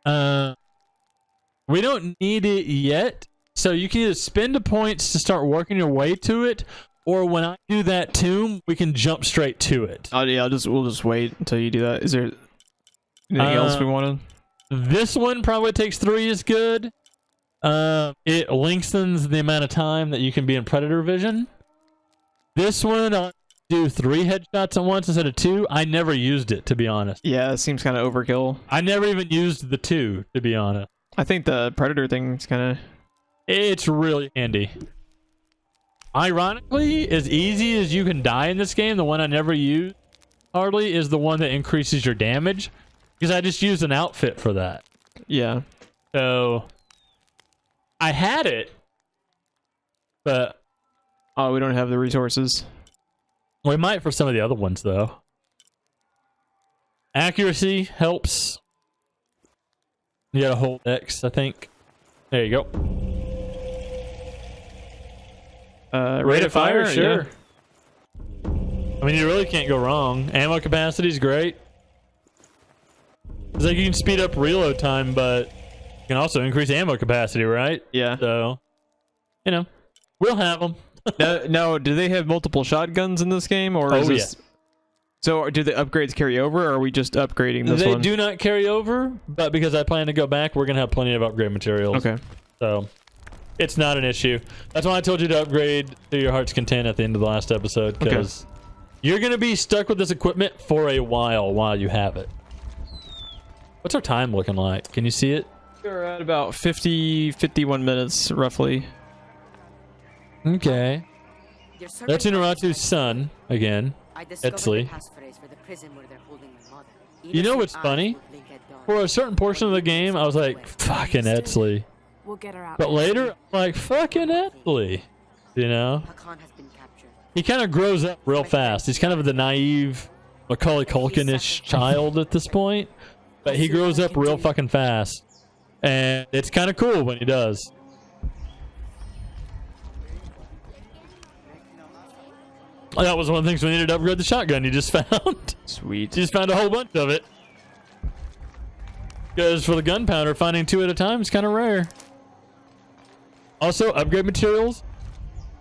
We don't need it yet, so you can either spend the points to start working your way to it, or when I do that tomb, we can jump straight to it. Oh yeah, we'll just wait until you do that. Is there anything else we wanted? This one probably takes 3 is good. It lengthens the amount of time that you can be in predator vision. This one, I'll do 3 headshots at once instead of 2. I never used it, to be honest. Yeah, it seems kind of overkill. I never even used the 2, to be honest. I think the predator thing is kind of... It's really handy. Ironically, as easy as you can die in this game, the one I never used hardly is the one that increases your damage, because I just used an outfit for that. Yeah. So I had it, but oh, we don't have the resources. We might for some of the other ones though. Accuracy helps. You gotta hold X, I think. There you go. Rate of fire, sure. Yeah. I mean, you really can't go wrong. Ammo capacity is great. It's like you can speed up reload time, but you can also increase ammo capacity, right? Yeah. So, you know, we'll have them. Now, do they have multiple shotguns in this game, or is this... Yeah. So, do the upgrades carry over, or are we just upgrading this one? They do not carry over, but because I plan to go back, we're gonna have plenty of upgrade materials. Okay. So, it's not an issue. That's why I told you to upgrade to your heart's content at the end of the last episode, because you're gonna be stuck with this equipment for a while you have it. What's our time looking like? Can you see it? We're at about 51 minutes, roughly. Okay. That's Unuratu's son, again. Etsley. You know what's funny? For a certain portion of the game, I was like, fucking Etsley. But later, I'm like, fucking Etsley. You know? He kind of grows up real fast. He's kind of the naive, Macaulay Culkin-ish child at this point. But he grows up real fucking fast. And it's kind of cool when he does. That was one of the things we needed to upgrade the shotgun you just found. Sweet. You just found a whole bunch of it. Because for the gunpowder, finding 2 at a time is kind of rare. Also, upgrade materials.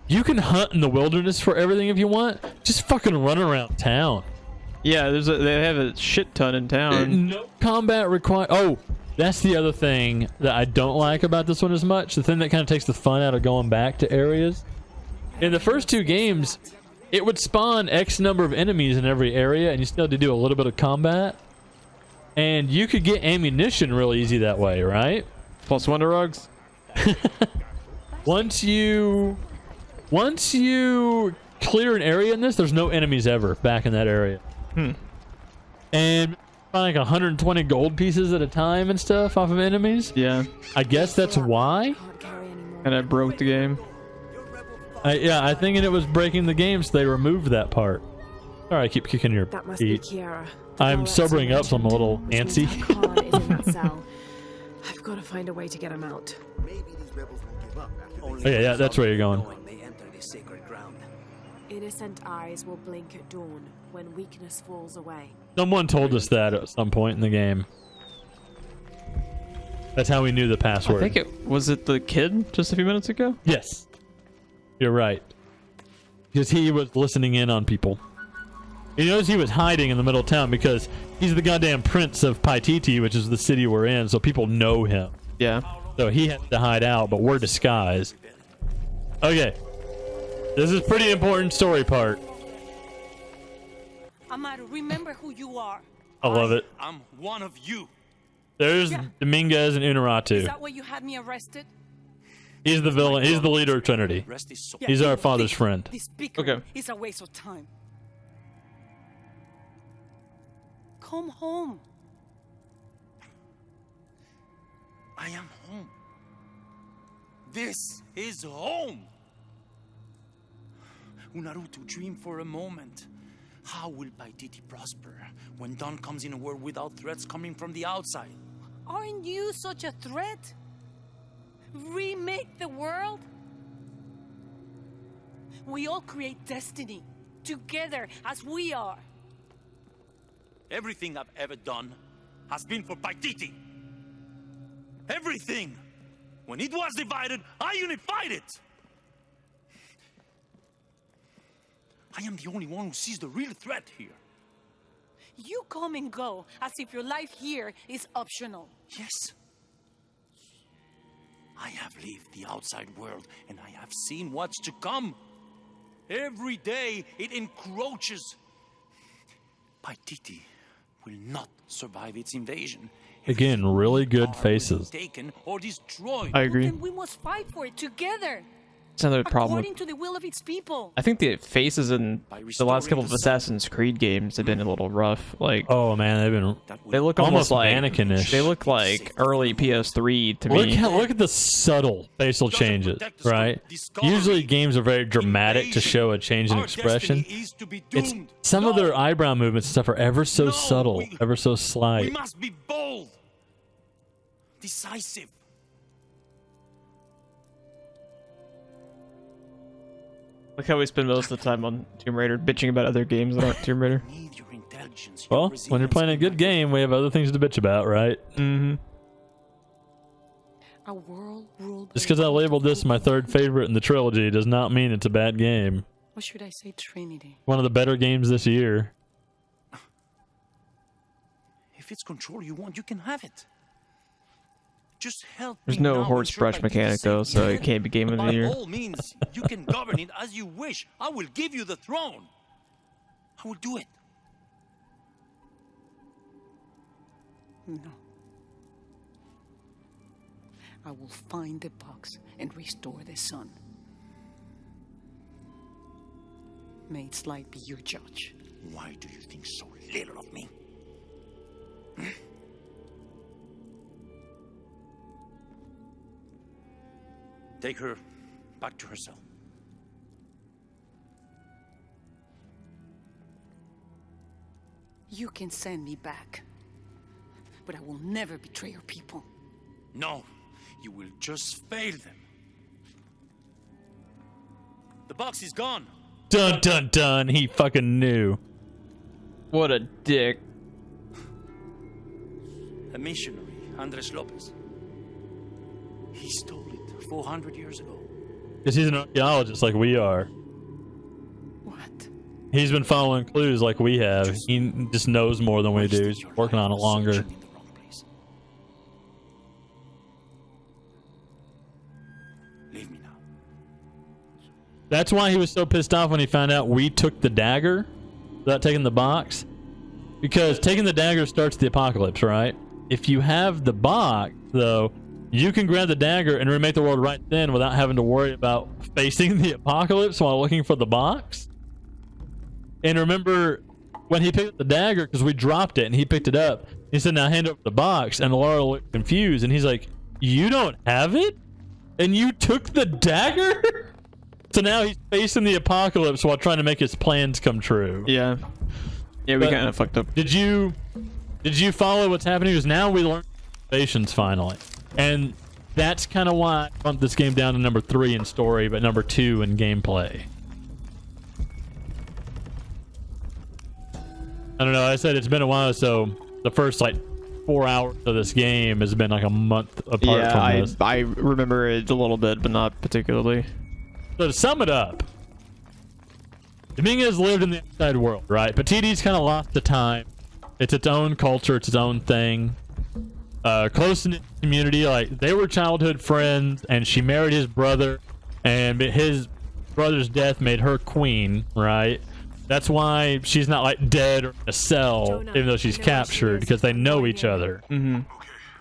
You can hunt in the wilderness for everything if you want. Just fucking run around town. Yeah, they have a shit ton in town. No combat required. Oh, that's the other thing that I don't like about this one as much. The thing that kind of takes the fun out of going back to areas. In the first 2 games, it would spawn X number of enemies in every area, and you still had to do a little bit of combat. And you could get ammunition real easy that way, right? +1 to rugs. Once you clear an area in this, there's no enemies ever back in that area. And like 120 gold pieces at a time and stuff off of enemies. Yeah. I guess that's why. And I broke the game. Yeah, I think it was breaking the game, so they removed that part. Sorry, I keep kicking your That must feet. be Kiara. I'm sobering up, so I'm a little antsy. I've got to find a way to get him out. Oh, yeah, that's where you're going. Innocent eyes will blink at dawn when weakness falls away. Someone told us that at some point in the game. That's how we knew the password. I think was it the kid just a few minutes ago? Yes. You're right. Because he was listening in on people. He knows he was hiding in the middle of town because he's the goddamn prince of Paititi, which is the city we're in, so people know him. Yeah. So he has to hide out, but we're disguised. Okay. This is pretty important story part. Amaru, remember who you are. I love it. I'm one of you. There's Dominguez and Unuratu. Is that why you had me arrested? He's the villain. He's the leader of Trinity. He's our father's friend. This bickering Okay. is a waste of time. Come home. I am home. This is home. Unuratu, dream for a moment. How will Paititi prosper when dawn comes in a world without threats coming from the outside? Aren't you such a threat? Remake the world? We all create destiny together as we are. Everything I've ever done has been for Paititi. Everything. When it was divided, I unified it. I am the only one who sees the real threat here. You come and go as if your life here is optional. Yes. I have lived the outside world and I have seen what's to come. Every day it encroaches. Paititi will not survive its invasion. Again, really good faces. Taken or destroyed. I agree. Then we must fight for it together. It's another problem. According to the will of its people. I think the faces in the last couple of Assassin's Creed games have been a little rough. Like, oh man, they look almost like mannequin-ish. They look like early PS3 to me. Look at the subtle facial changes, right? Usually games are very dramatic to show a change in expression. It's some of their eyebrow movements and stuff are ever so subtle, ever so slight. We must be bold, decisive. Look how we spend most of the time on Tomb Raider, bitching about other games that aren't Tomb Raider. Well, when you're playing a good game, we have other things to bitch about, right? Mm-hmm. A world ruled. Just because I labeled this my third favorite in the trilogy does not mean it's a bad game. Or should I say Trinity? One of the better games this year. If it's control you want, you can have it. Just help. There's no horse brush mechanic though, so it can't be game of the year. By all means, you can govern it as you wish. I will give you the throne. I will do it. No. I will find the box and restore the sun. May its light be your judge. Why do you think so little of me? Take her back to her cell. You can send me back, but I will never betray your people. No, you will just fail them. The box is gone. Dun dun dun, he fucking knew. What a dick. A missionary, Andres Lopez. He stole it 400 years ago. Because he's an archaeologist like we are. What? He's been following clues like we have. He just knows more than we do. He's working on it longer. Leave me now. That's why he was so pissed off when he found out we took the dagger without taking the box. Because taking the dagger starts the apocalypse, right? If you have the box, though, you can grab the dagger and remake the world right then without having to worry about facing the apocalypse while looking for the box. And remember, when he picked up the dagger, because we dropped it and he picked it up, he said, now hand over the box. And Lara looked confused and he's like, you don't have it? And you took the dagger? So now he's facing the apocalypse while trying to make his plans come true. Yeah. Yeah, we kind of fucked up. Did you follow what's happening? Because now we learned motivations finally. And that's kind of why I bumped this game down to number 3 in story, but number 2 in gameplay. I don't know. I said it's been a while, so the first like 4 hours of this game has been like a month apart from this. I remember it a little bit, but not particularly. So to sum it up, Dominguez lived in the outside world, right? Patiti's kind of lost the time. It's its own culture, it's its own thing. Close-knit community, like they were childhood friends, and she married his brother, and his brother's death made her queen, right? That's why she's not like dead or in a cell, even though she's captured, because they know each other. Mm-hmm.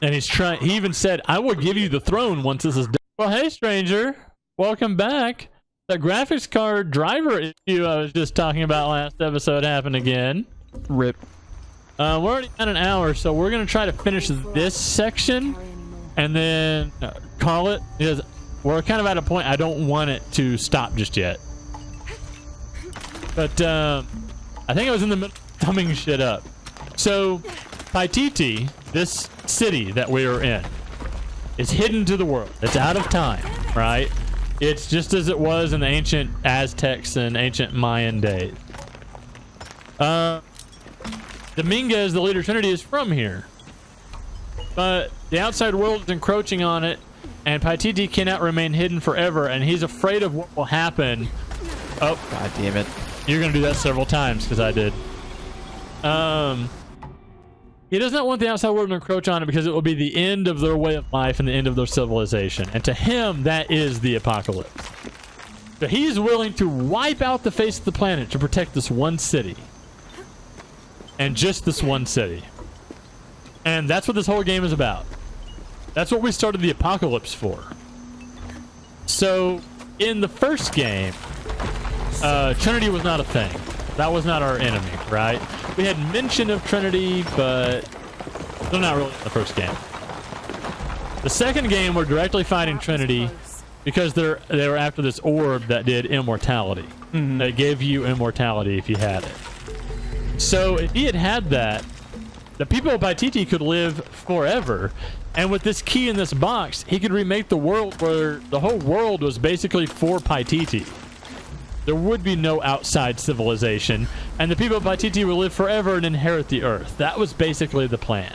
And he's trying. He even said, "I will give you the throne once this is done." Well, hey, stranger, welcome back. The graphics card driver issue I was just talking about last episode happened again. Rip. We're already at an hour, so we're gonna try to finish this section and then call it, because we're kind of at a point I don't want it to stop just yet. But I think I was in the middle of thumbing shit up. So Paititi, this city that we are in, is hidden to the world. It's out of time, right? It's just as it was in the ancient Aztecs and ancient Mayan days. Dominguez, the leader Trinity, is from here. but the outside world is encroaching on it, and Paititi cannot remain hidden forever, and he's afraid of what will happen. Oh, God damn it. You're gonna do that several times, because I did. He does not want the outside world to encroach on it because it will be the end of their way of life and the end of their civilization. And to him, that is the apocalypse. So he's willing to wipe out the face of the planet to protect this one city. And just this one city. And that's what this whole game is about. That's what we started the apocalypse for. So, in the first game, Trinity was not a thing. That was not our enemy, right? We had mention of Trinity, but they're not really in the first game. The second game, we're directly fighting Trinity because they were after this orb that did immortality. That gave you immortality if you had it. So if he had that, the people of Paititi could live forever. And with this key in this box, he could remake the world where the whole world was basically for Paititi. There would be no outside civilization, and the people of Paititi would live forever and inherit the earth. That was basically the plan.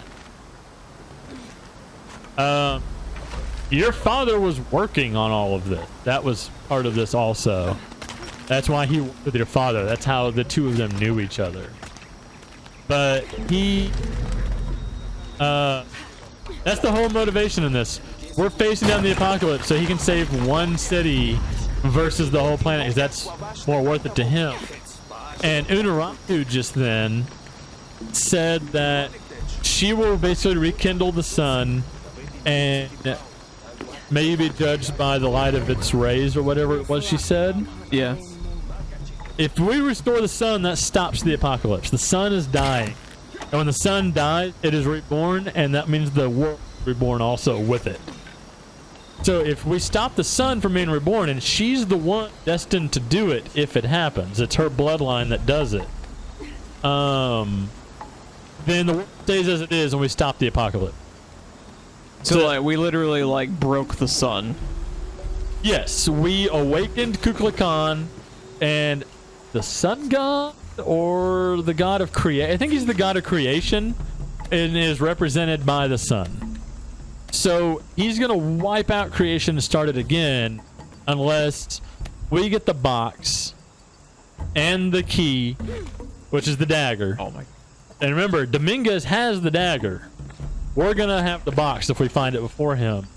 Your father was working on all of this. That was part of this also. That's why he worked with your father. That's how the two of them knew each other. But he... that's the whole motivation in this. We're facing down the apocalypse so he can save one city versus the whole planet, because that's more worth it to him. And Unuratu just then said that she will basically rekindle the sun and may be judged by the light of its rays or whatever it was she said. Yeah. If we restore the sun, that stops the apocalypse. The sun is dying. And when the sun dies, it is reborn, and that means the world is reborn also with it. So if we stop the sun from being reborn, and she's the one destined to do it if it happens, it's her bloodline that does it, then the world stays as it is and we stop the apocalypse. So like, we literally like broke the sun. Yes, we awakened Kukulkan Khan, and the sun god, or the god of creation. I think he's the god of creation, and is represented by the sun. So he's going to wipe out creation and start it again unless we get the box and the key, which is the dagger. Oh my. And remember, Dominguez has the dagger. We're going to have the box if we find it before him.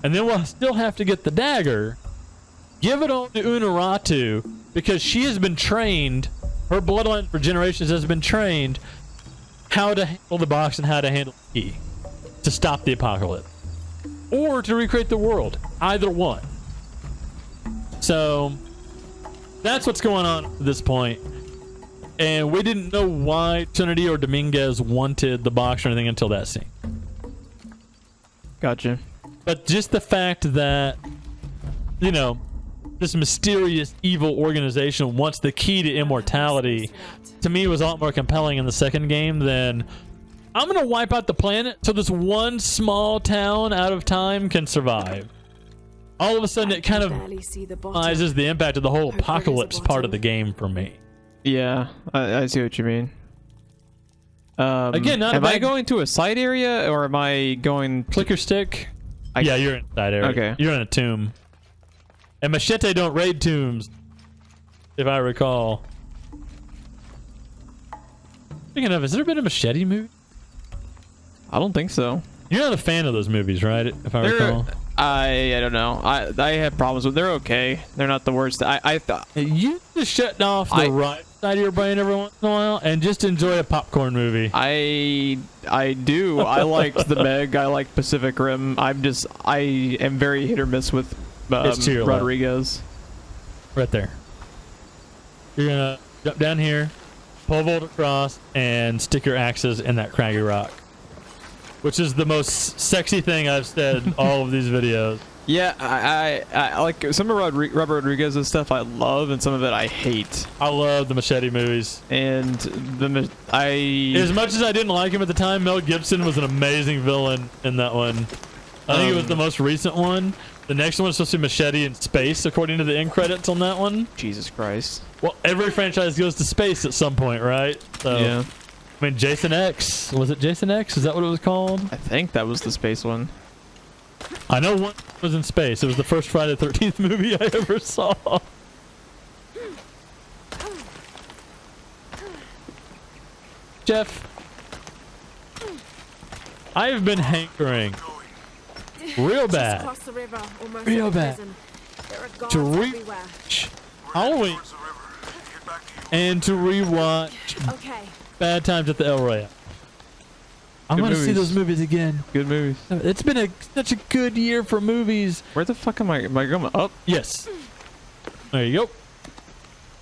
And then we'll still have to get the dagger, give it on to Unuratu, because she has been trained, her bloodline for generations has been trained how to handle the box and how to handle the key. To stop the apocalypse, or to recreate the world, either one. So that's what's going on at this point, and we didn't know why Trinity or Dominguez wanted the box or anything until that scene. Gotcha. But just the fact that, you know, this mysterious evil organization wants the key to immortality, to me was a lot more compelling in the second game than I'm going to wipe out the planet so this one small town out of time can survive. All of a sudden, it kind of minimizes the impact of the whole apocalypse part of the game for me. Yeah, I see what you mean. Again, am I going to a side area, or am I going... Click your stick. Yeah, you're in a side area. Okay. You're in a tomb. And Machete don't raid tombs, if I recall. Speaking of, has there been a Machete movie? I don't think so. You're not a fan of those movies, right? If I recall. I don't know. I have problems with. They're okay. They're not the worst. I thought you just shut off the right side of your brain every once in a while and just enjoy a popcorn movie. I do. I liked The Meg. I like Pacific Rim. I am very hit or miss with Rodriguez. Right there. You're gonna jump down here, pole vault across, and stick your axes in that craggy rock. Which is the most sexy thing I've said all of these videos. Yeah, I like some of Robert Rodriguez's stuff I love, and some of it I hate. I love the Machete movies. And as much as I didn't like him at the time, Mel Gibson was an amazing villain in that one. I think it was the most recent one. The next one was supposed to be Machete in space, according to the end credits on that one. Jesus Christ. Well, every franchise goes to space at some point, right? So, yeah. I mean, Jason X. Was it Jason X? Is that what it was called? I think that was the space one. I know one was in space. It was the first Friday the 13th movie I ever saw. Jeff, I've been hankering real bad, Across the river, almost real at the bad, prison. There are guards to everywhere. rewatch Halloween and to rewatch Okay. Bad Times at the El Royale. I'm Good gonna see movies. those movies again. Good movies. It's been such a good year for movies. Where the fuck am I going? Up? Yes. There you go.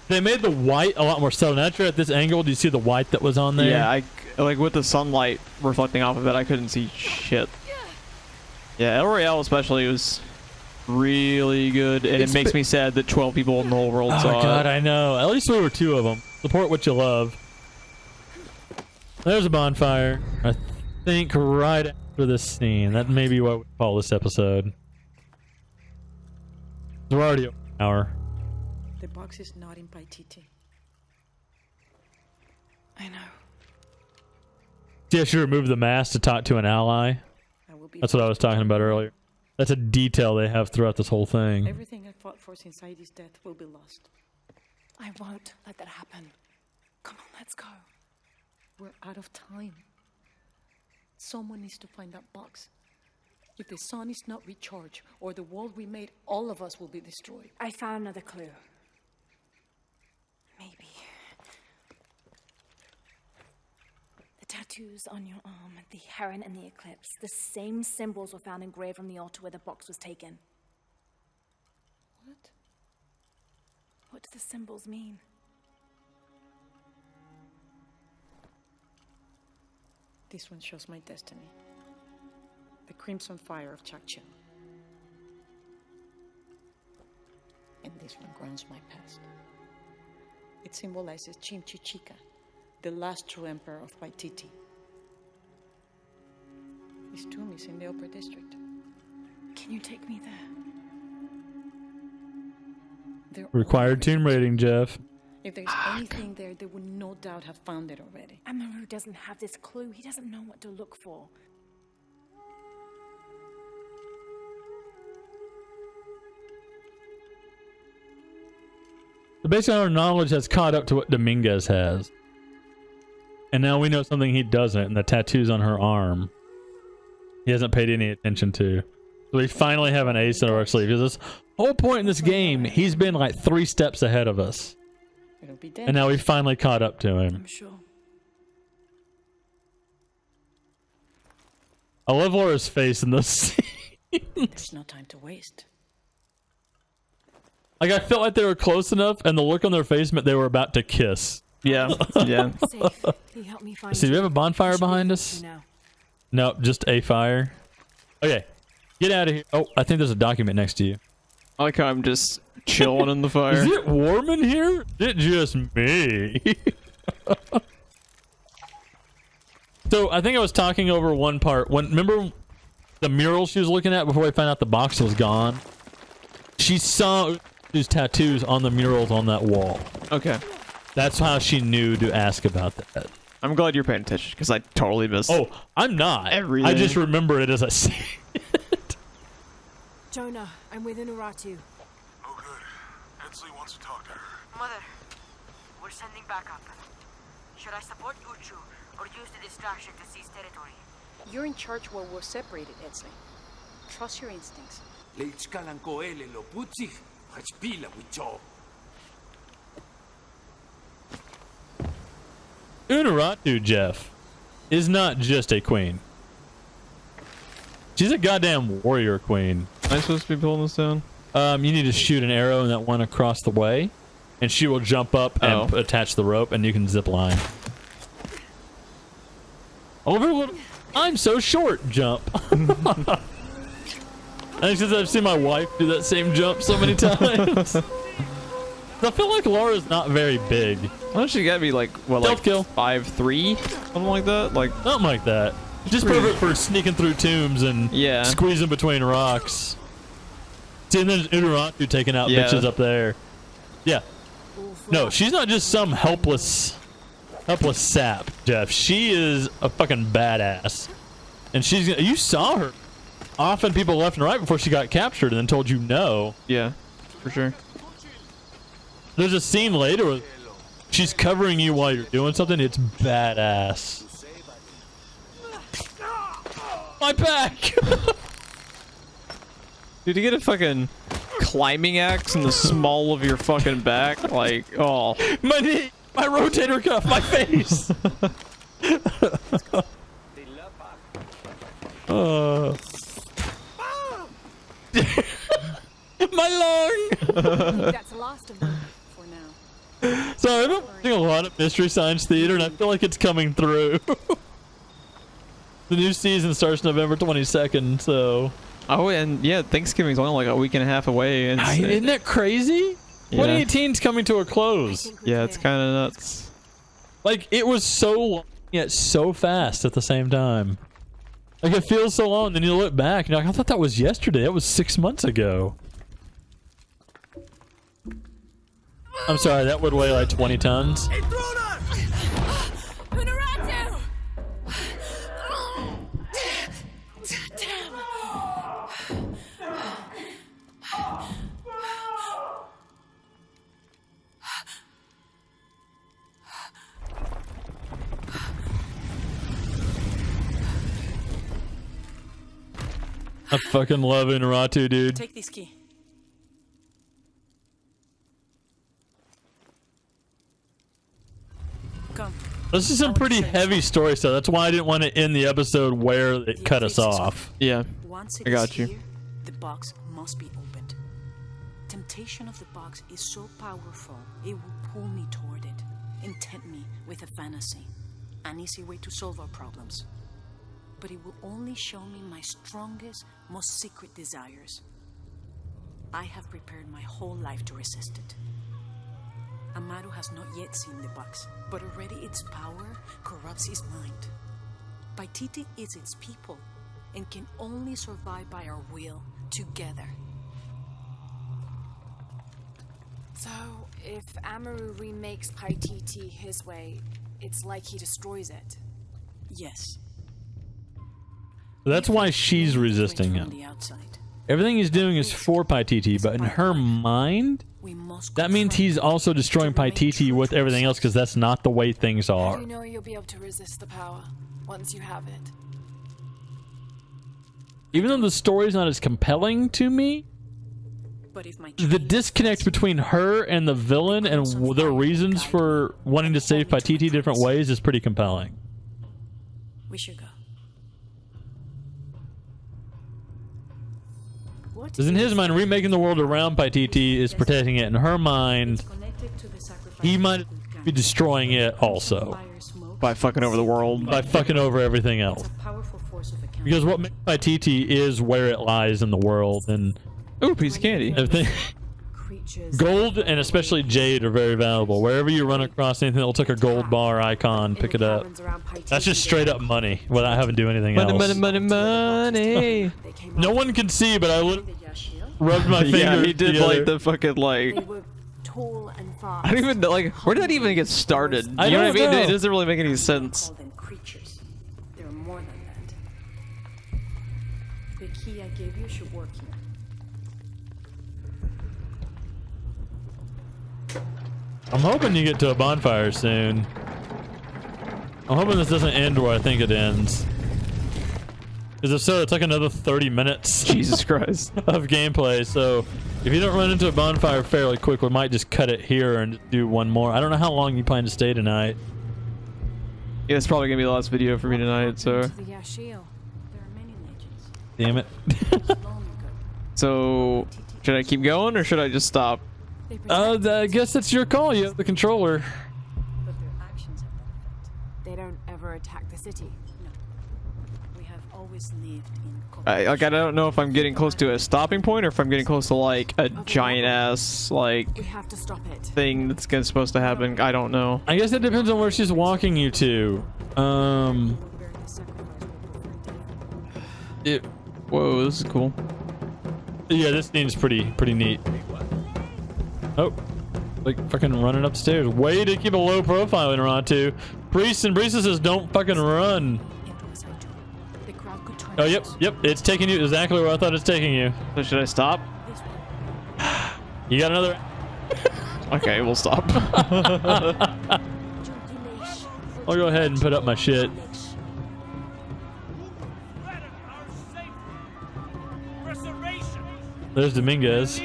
They made the white a lot more subtle. Now that you're at this angle, do you see the white that was on there? Yeah, I like with the sunlight reflecting off of it, I couldn't see shit. Yeah, El Royale especially was really good, and it makes me sad that 12 people in the whole world saw Oh God, it. I know. At least there were 2 of them. Support what you love. There's a bonfire. I think right after this scene. That may be what we call this episode. We're already an hour. The box is not in Paititi. I know. See, I should remove the mask to talk to an ally. I will be. That's what I was talking about earlier. That's a detail they have throughout this whole thing. Everything I fought for since Heidi's death will be lost. I won't let that happen. Come on, let's go. We're out of time. Someone needs to find that box. If the sun is not recharged, or the world we made, all of us will be destroyed. I found another clue. Maybe. The tattoos on your arm, the heron and the eclipse, the same symbols were found engraved on the altar where the box was taken. What? What do the symbols mean? This one shows my destiny. The crimson fire of Chakchun. And this one grounds my past. It symbolizes Chimchichica, the last true emperor of Paititi. His tomb is in the upper district. Can you take me there? They're Required all tomb rating, Jeff. If there's anything there, they would no doubt have found it already. Amaru doesn't have this clue. He doesn't know what to look for. So basically, our knowledge has caught up to what Dominguez has. And now we know something he doesn't, and the tattoos on her arm. He hasn't paid any attention to. So we finally have an ace in our sleeve. Because this whole point in this game, he's been like 3 steps ahead of us. It'll be dead. And now we finally caught up to him. I'm sure. I love Laura's face in this scene. There's no time to waste. Like, I felt like they were close enough, and the look on their face meant they were about to kiss. Yeah, yeah. Safe. Can you help me find See, do we have a bonfire I should behind leave us? for now. Nope, just a fire. Okay, get out of here. Oh, I think there's a document next to you. I like how I'm just chilling in the fire. Is it warm in here? Is it just me? So, I think I was talking over one part. Remember the mural she was looking at before we found out the box was gone? She saw his tattoos on the murals on that wall. Okay. That's how she knew to ask about that. I'm glad you're paying attention, because I totally missed. Oh, I'm not. Everything. I just remember it as I see it. Jonah, I'm with Unuratu. Oh, good. Hensley wants to talk to her. Mother, we're sending backup. Should I support Uchu or use the distraction to seize territory? You're in charge while we're separated, Edsley. Trust your instincts. Unuratu, Jeff, is not just a queen. She's a goddamn warrior queen. Am I supposed to be pulling this down? You need to shoot an arrow in that one across the way, and she will jump up and attach the rope, and you can zip line. Over a little. I'm so short. Jump. I think since I've seen my wife do that same jump so many times. I feel like Laura's not very big. Why don't she gotta be like, what, Stealth like kill. 5'3"? Something like that? Like, Something like that. Just perfect for sneaking through tombs and yeah. squeezing between rocks. See, and there's Unuratu taking out Yeah. bitches up there. Yeah. No, she's not just some helpless Helpless sap, Jeff. She is a fucking badass. And she's gonna, you saw her. Often people left and right before she got captured and then told you no. Yeah, for sure. There's a scene later where she's covering you while you're doing something. It's badass. My back! Dude, you get a fucking climbing axe in the small of your fucking back? Like, oh. My knee! My rotator cuff! My face! My lung! That's the last of them for now. So I've been watching a lot of Mystery Science Theater and I feel like it's coming through. The new season starts November 22nd, so... Oh, and yeah, Thanksgiving's only like a week and a half away. And isn't that crazy? Yeah. 2018's coming to a close. Yeah, it's kind of nuts. Like, it was so long, yet so fast at the same time. Like, it feels so long, then you look back, and you're like, I thought that was yesterday. That was 6 months ago. I'm sorry, that would weigh like 20 tons. Unuratu! I fucking love Unuratu, dude. Take this key. Come. This is some pretty heavy story stuff. That's why I didn't want to end the episode where it cut us off. Yeah, Once I got you. Here, the box must be opened. Temptation of the box is so powerful, it will pull me toward it and tempt me with a fantasy, an easy way to solve our problems. But it will only show me my strongest, most secret desires. I have prepared my whole life to resist it. Amaru has not yet seen the box, but already its power corrupts his mind. Paititi is its people, and can only survive by our will together. So, if Amaru remakes Paititi his way, it's like he destroys it. Yes. That's why she's resisting him. Everything he's doing is for Paititi, but in her mind, that means he's also destroying Paititi with everything else because that's not the way things How are. do you know you'll be able to resist the power once you have it? Even though the story's not as compelling to me, the disconnect between her and the villain and their reasons for wanting to save Paititi different ways is pretty compelling. We should go. Because in his mind, remaking the world around Paititi is protecting it. In her mind, he might be destroying it also. By fucking over the world. By fucking over everything else. Because what makes Paititi is where it lies in the world. And ooh, piece of candy. Everything. Gold and especially jade are very valuable. Wherever you run across anything that looks like a gold bar icon, pick it up. That's just straight up money without having to do anything else. Money, money, money. No one can see, but I rubbed my finger. Yeah, he did together. like the fucking like. They were tall and fast. I don't even know, like, where did that even get started? You I know what I don't mean? know. It doesn't really make any sense. Call them creatures. They're more than that. The key I gave you should work here. I'm hoping you get to a bonfire soon. I'm hoping this doesn't end where I think it ends. Because if so, it's like another 30 minutes. Jesus Christ. Of gameplay. So if you don't run into a bonfire fairly quick, we might just cut it here and do one more. I don't know how long you plan to stay tonight. Yeah, it's probably gonna be the last video for me tonight. So. To the Yashil. There are many legends. Damn it. Long ago. So, should I keep going or should I just stop? They protect I guess that's your call. You have the controller. But their actions have that effect. They don't ever attack the city. No. We have always lived in I don't know if I'm getting close to a stopping point or if I'm getting close to like a giant ass like We have to stop it. thing that's supposed to happen. I don't know. I guess it depends on where she's walking you to. Whoa, this is cool. Yeah, this scene's pretty neat. Oh, like fucking running upstairs. Way to keep a low profile, Unuratu. Priest and priestesses don't fucking run. The crowd could turn Oh, yep, yep. It's taking you exactly where I thought it's taking you. So should I stop? You got another. Okay, we'll stop. I'll go ahead and put up my shit. There's Dominguez.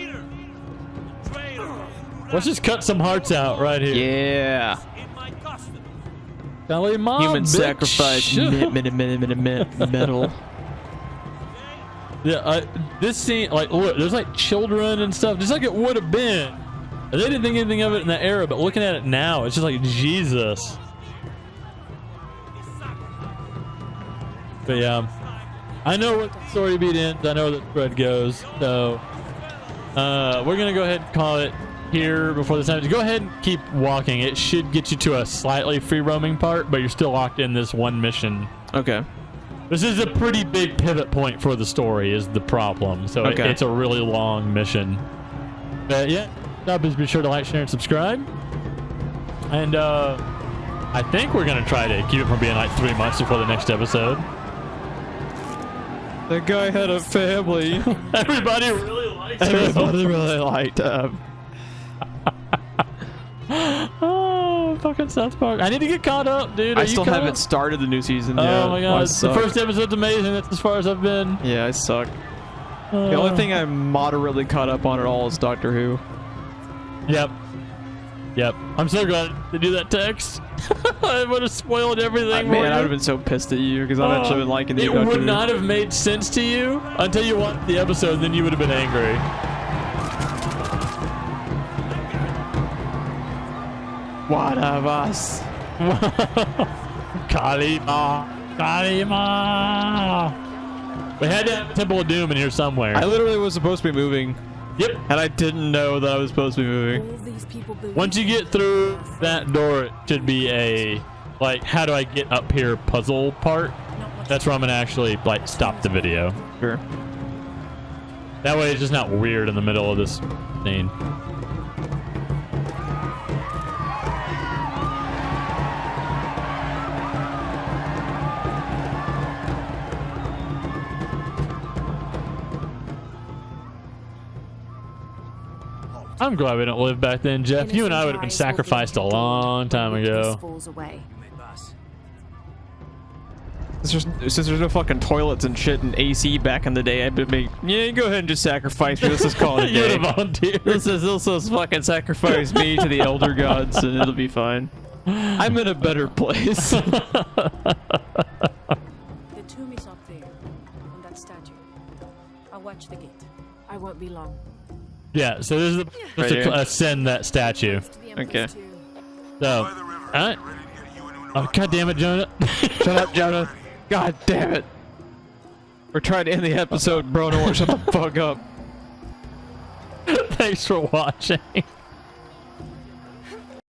Let's just cut some hearts out right here. Yeah. Human sacrifice. Metal. Yeah, this scene, like, look, there's like children and stuff, just like it would have been. They didn't think anything of it in that era, but looking at it now, it's just like Jesus. But yeah, I know what the story beat ends. I know where the thread goes. So we're gonna go ahead and call it here before the time. Go ahead and keep walking. It should get you to a slightly free roaming part, but you're still locked in this one mission. Okay. This is a pretty big pivot point for the story is the problem. So it's a really long mission. But yeah, be sure to like, share, and subscribe. And I think we're gonna try to keep it from being like 3 months before the next episode. That guy had a family. Everybody really liked him. Everybody really liked him. Oh, fucking South Park. I need to get caught up, dude. I still haven't started the new season yet. Oh my god. The first episode's amazing. That's as far as I've been. Yeah, I suck. The only thing I'm moderately caught up on at all is Doctor Who. Yep. Yep. I'm so glad to do that text. I would have spoiled everything. Man, I would have been so pissed at you because I've actually been liking the Doctor Who. It would not have made sense to you until you watched the episode, then you would have been angry. One of us. Kalima. Kalima. We had to have a Temple of Doom in here somewhere. I literally was supposed to be moving. Yep. And I didn't know that I was supposed to be moving. Once you get through that door, it should be a, like, how do I get up here puzzle part. That's where I'm going to actually, like, stop the video. Sure. That way it's just not weird in the middle of this scene. I'm glad we don't live back then, Jeff. You and I would have been sacrificed a long time ago. Since there's no fucking toilets and shit and AC back in the day, I'd be yeah, go ahead and just sacrifice me. Let's just call it a day. Let's just fucking sacrifice me to the elder gods and it'll be fine. I'm in a better place. The tomb is up there, on that statue. I'll watch the gate. I won't be long. Yeah, so this is to ascend that statue. Okay. So, alright. Oh, god damn it, Jonah. Shut up, Jonah. God damn it. We're trying to end the episode, bro. Don't shut the fuck up. Thanks for watching.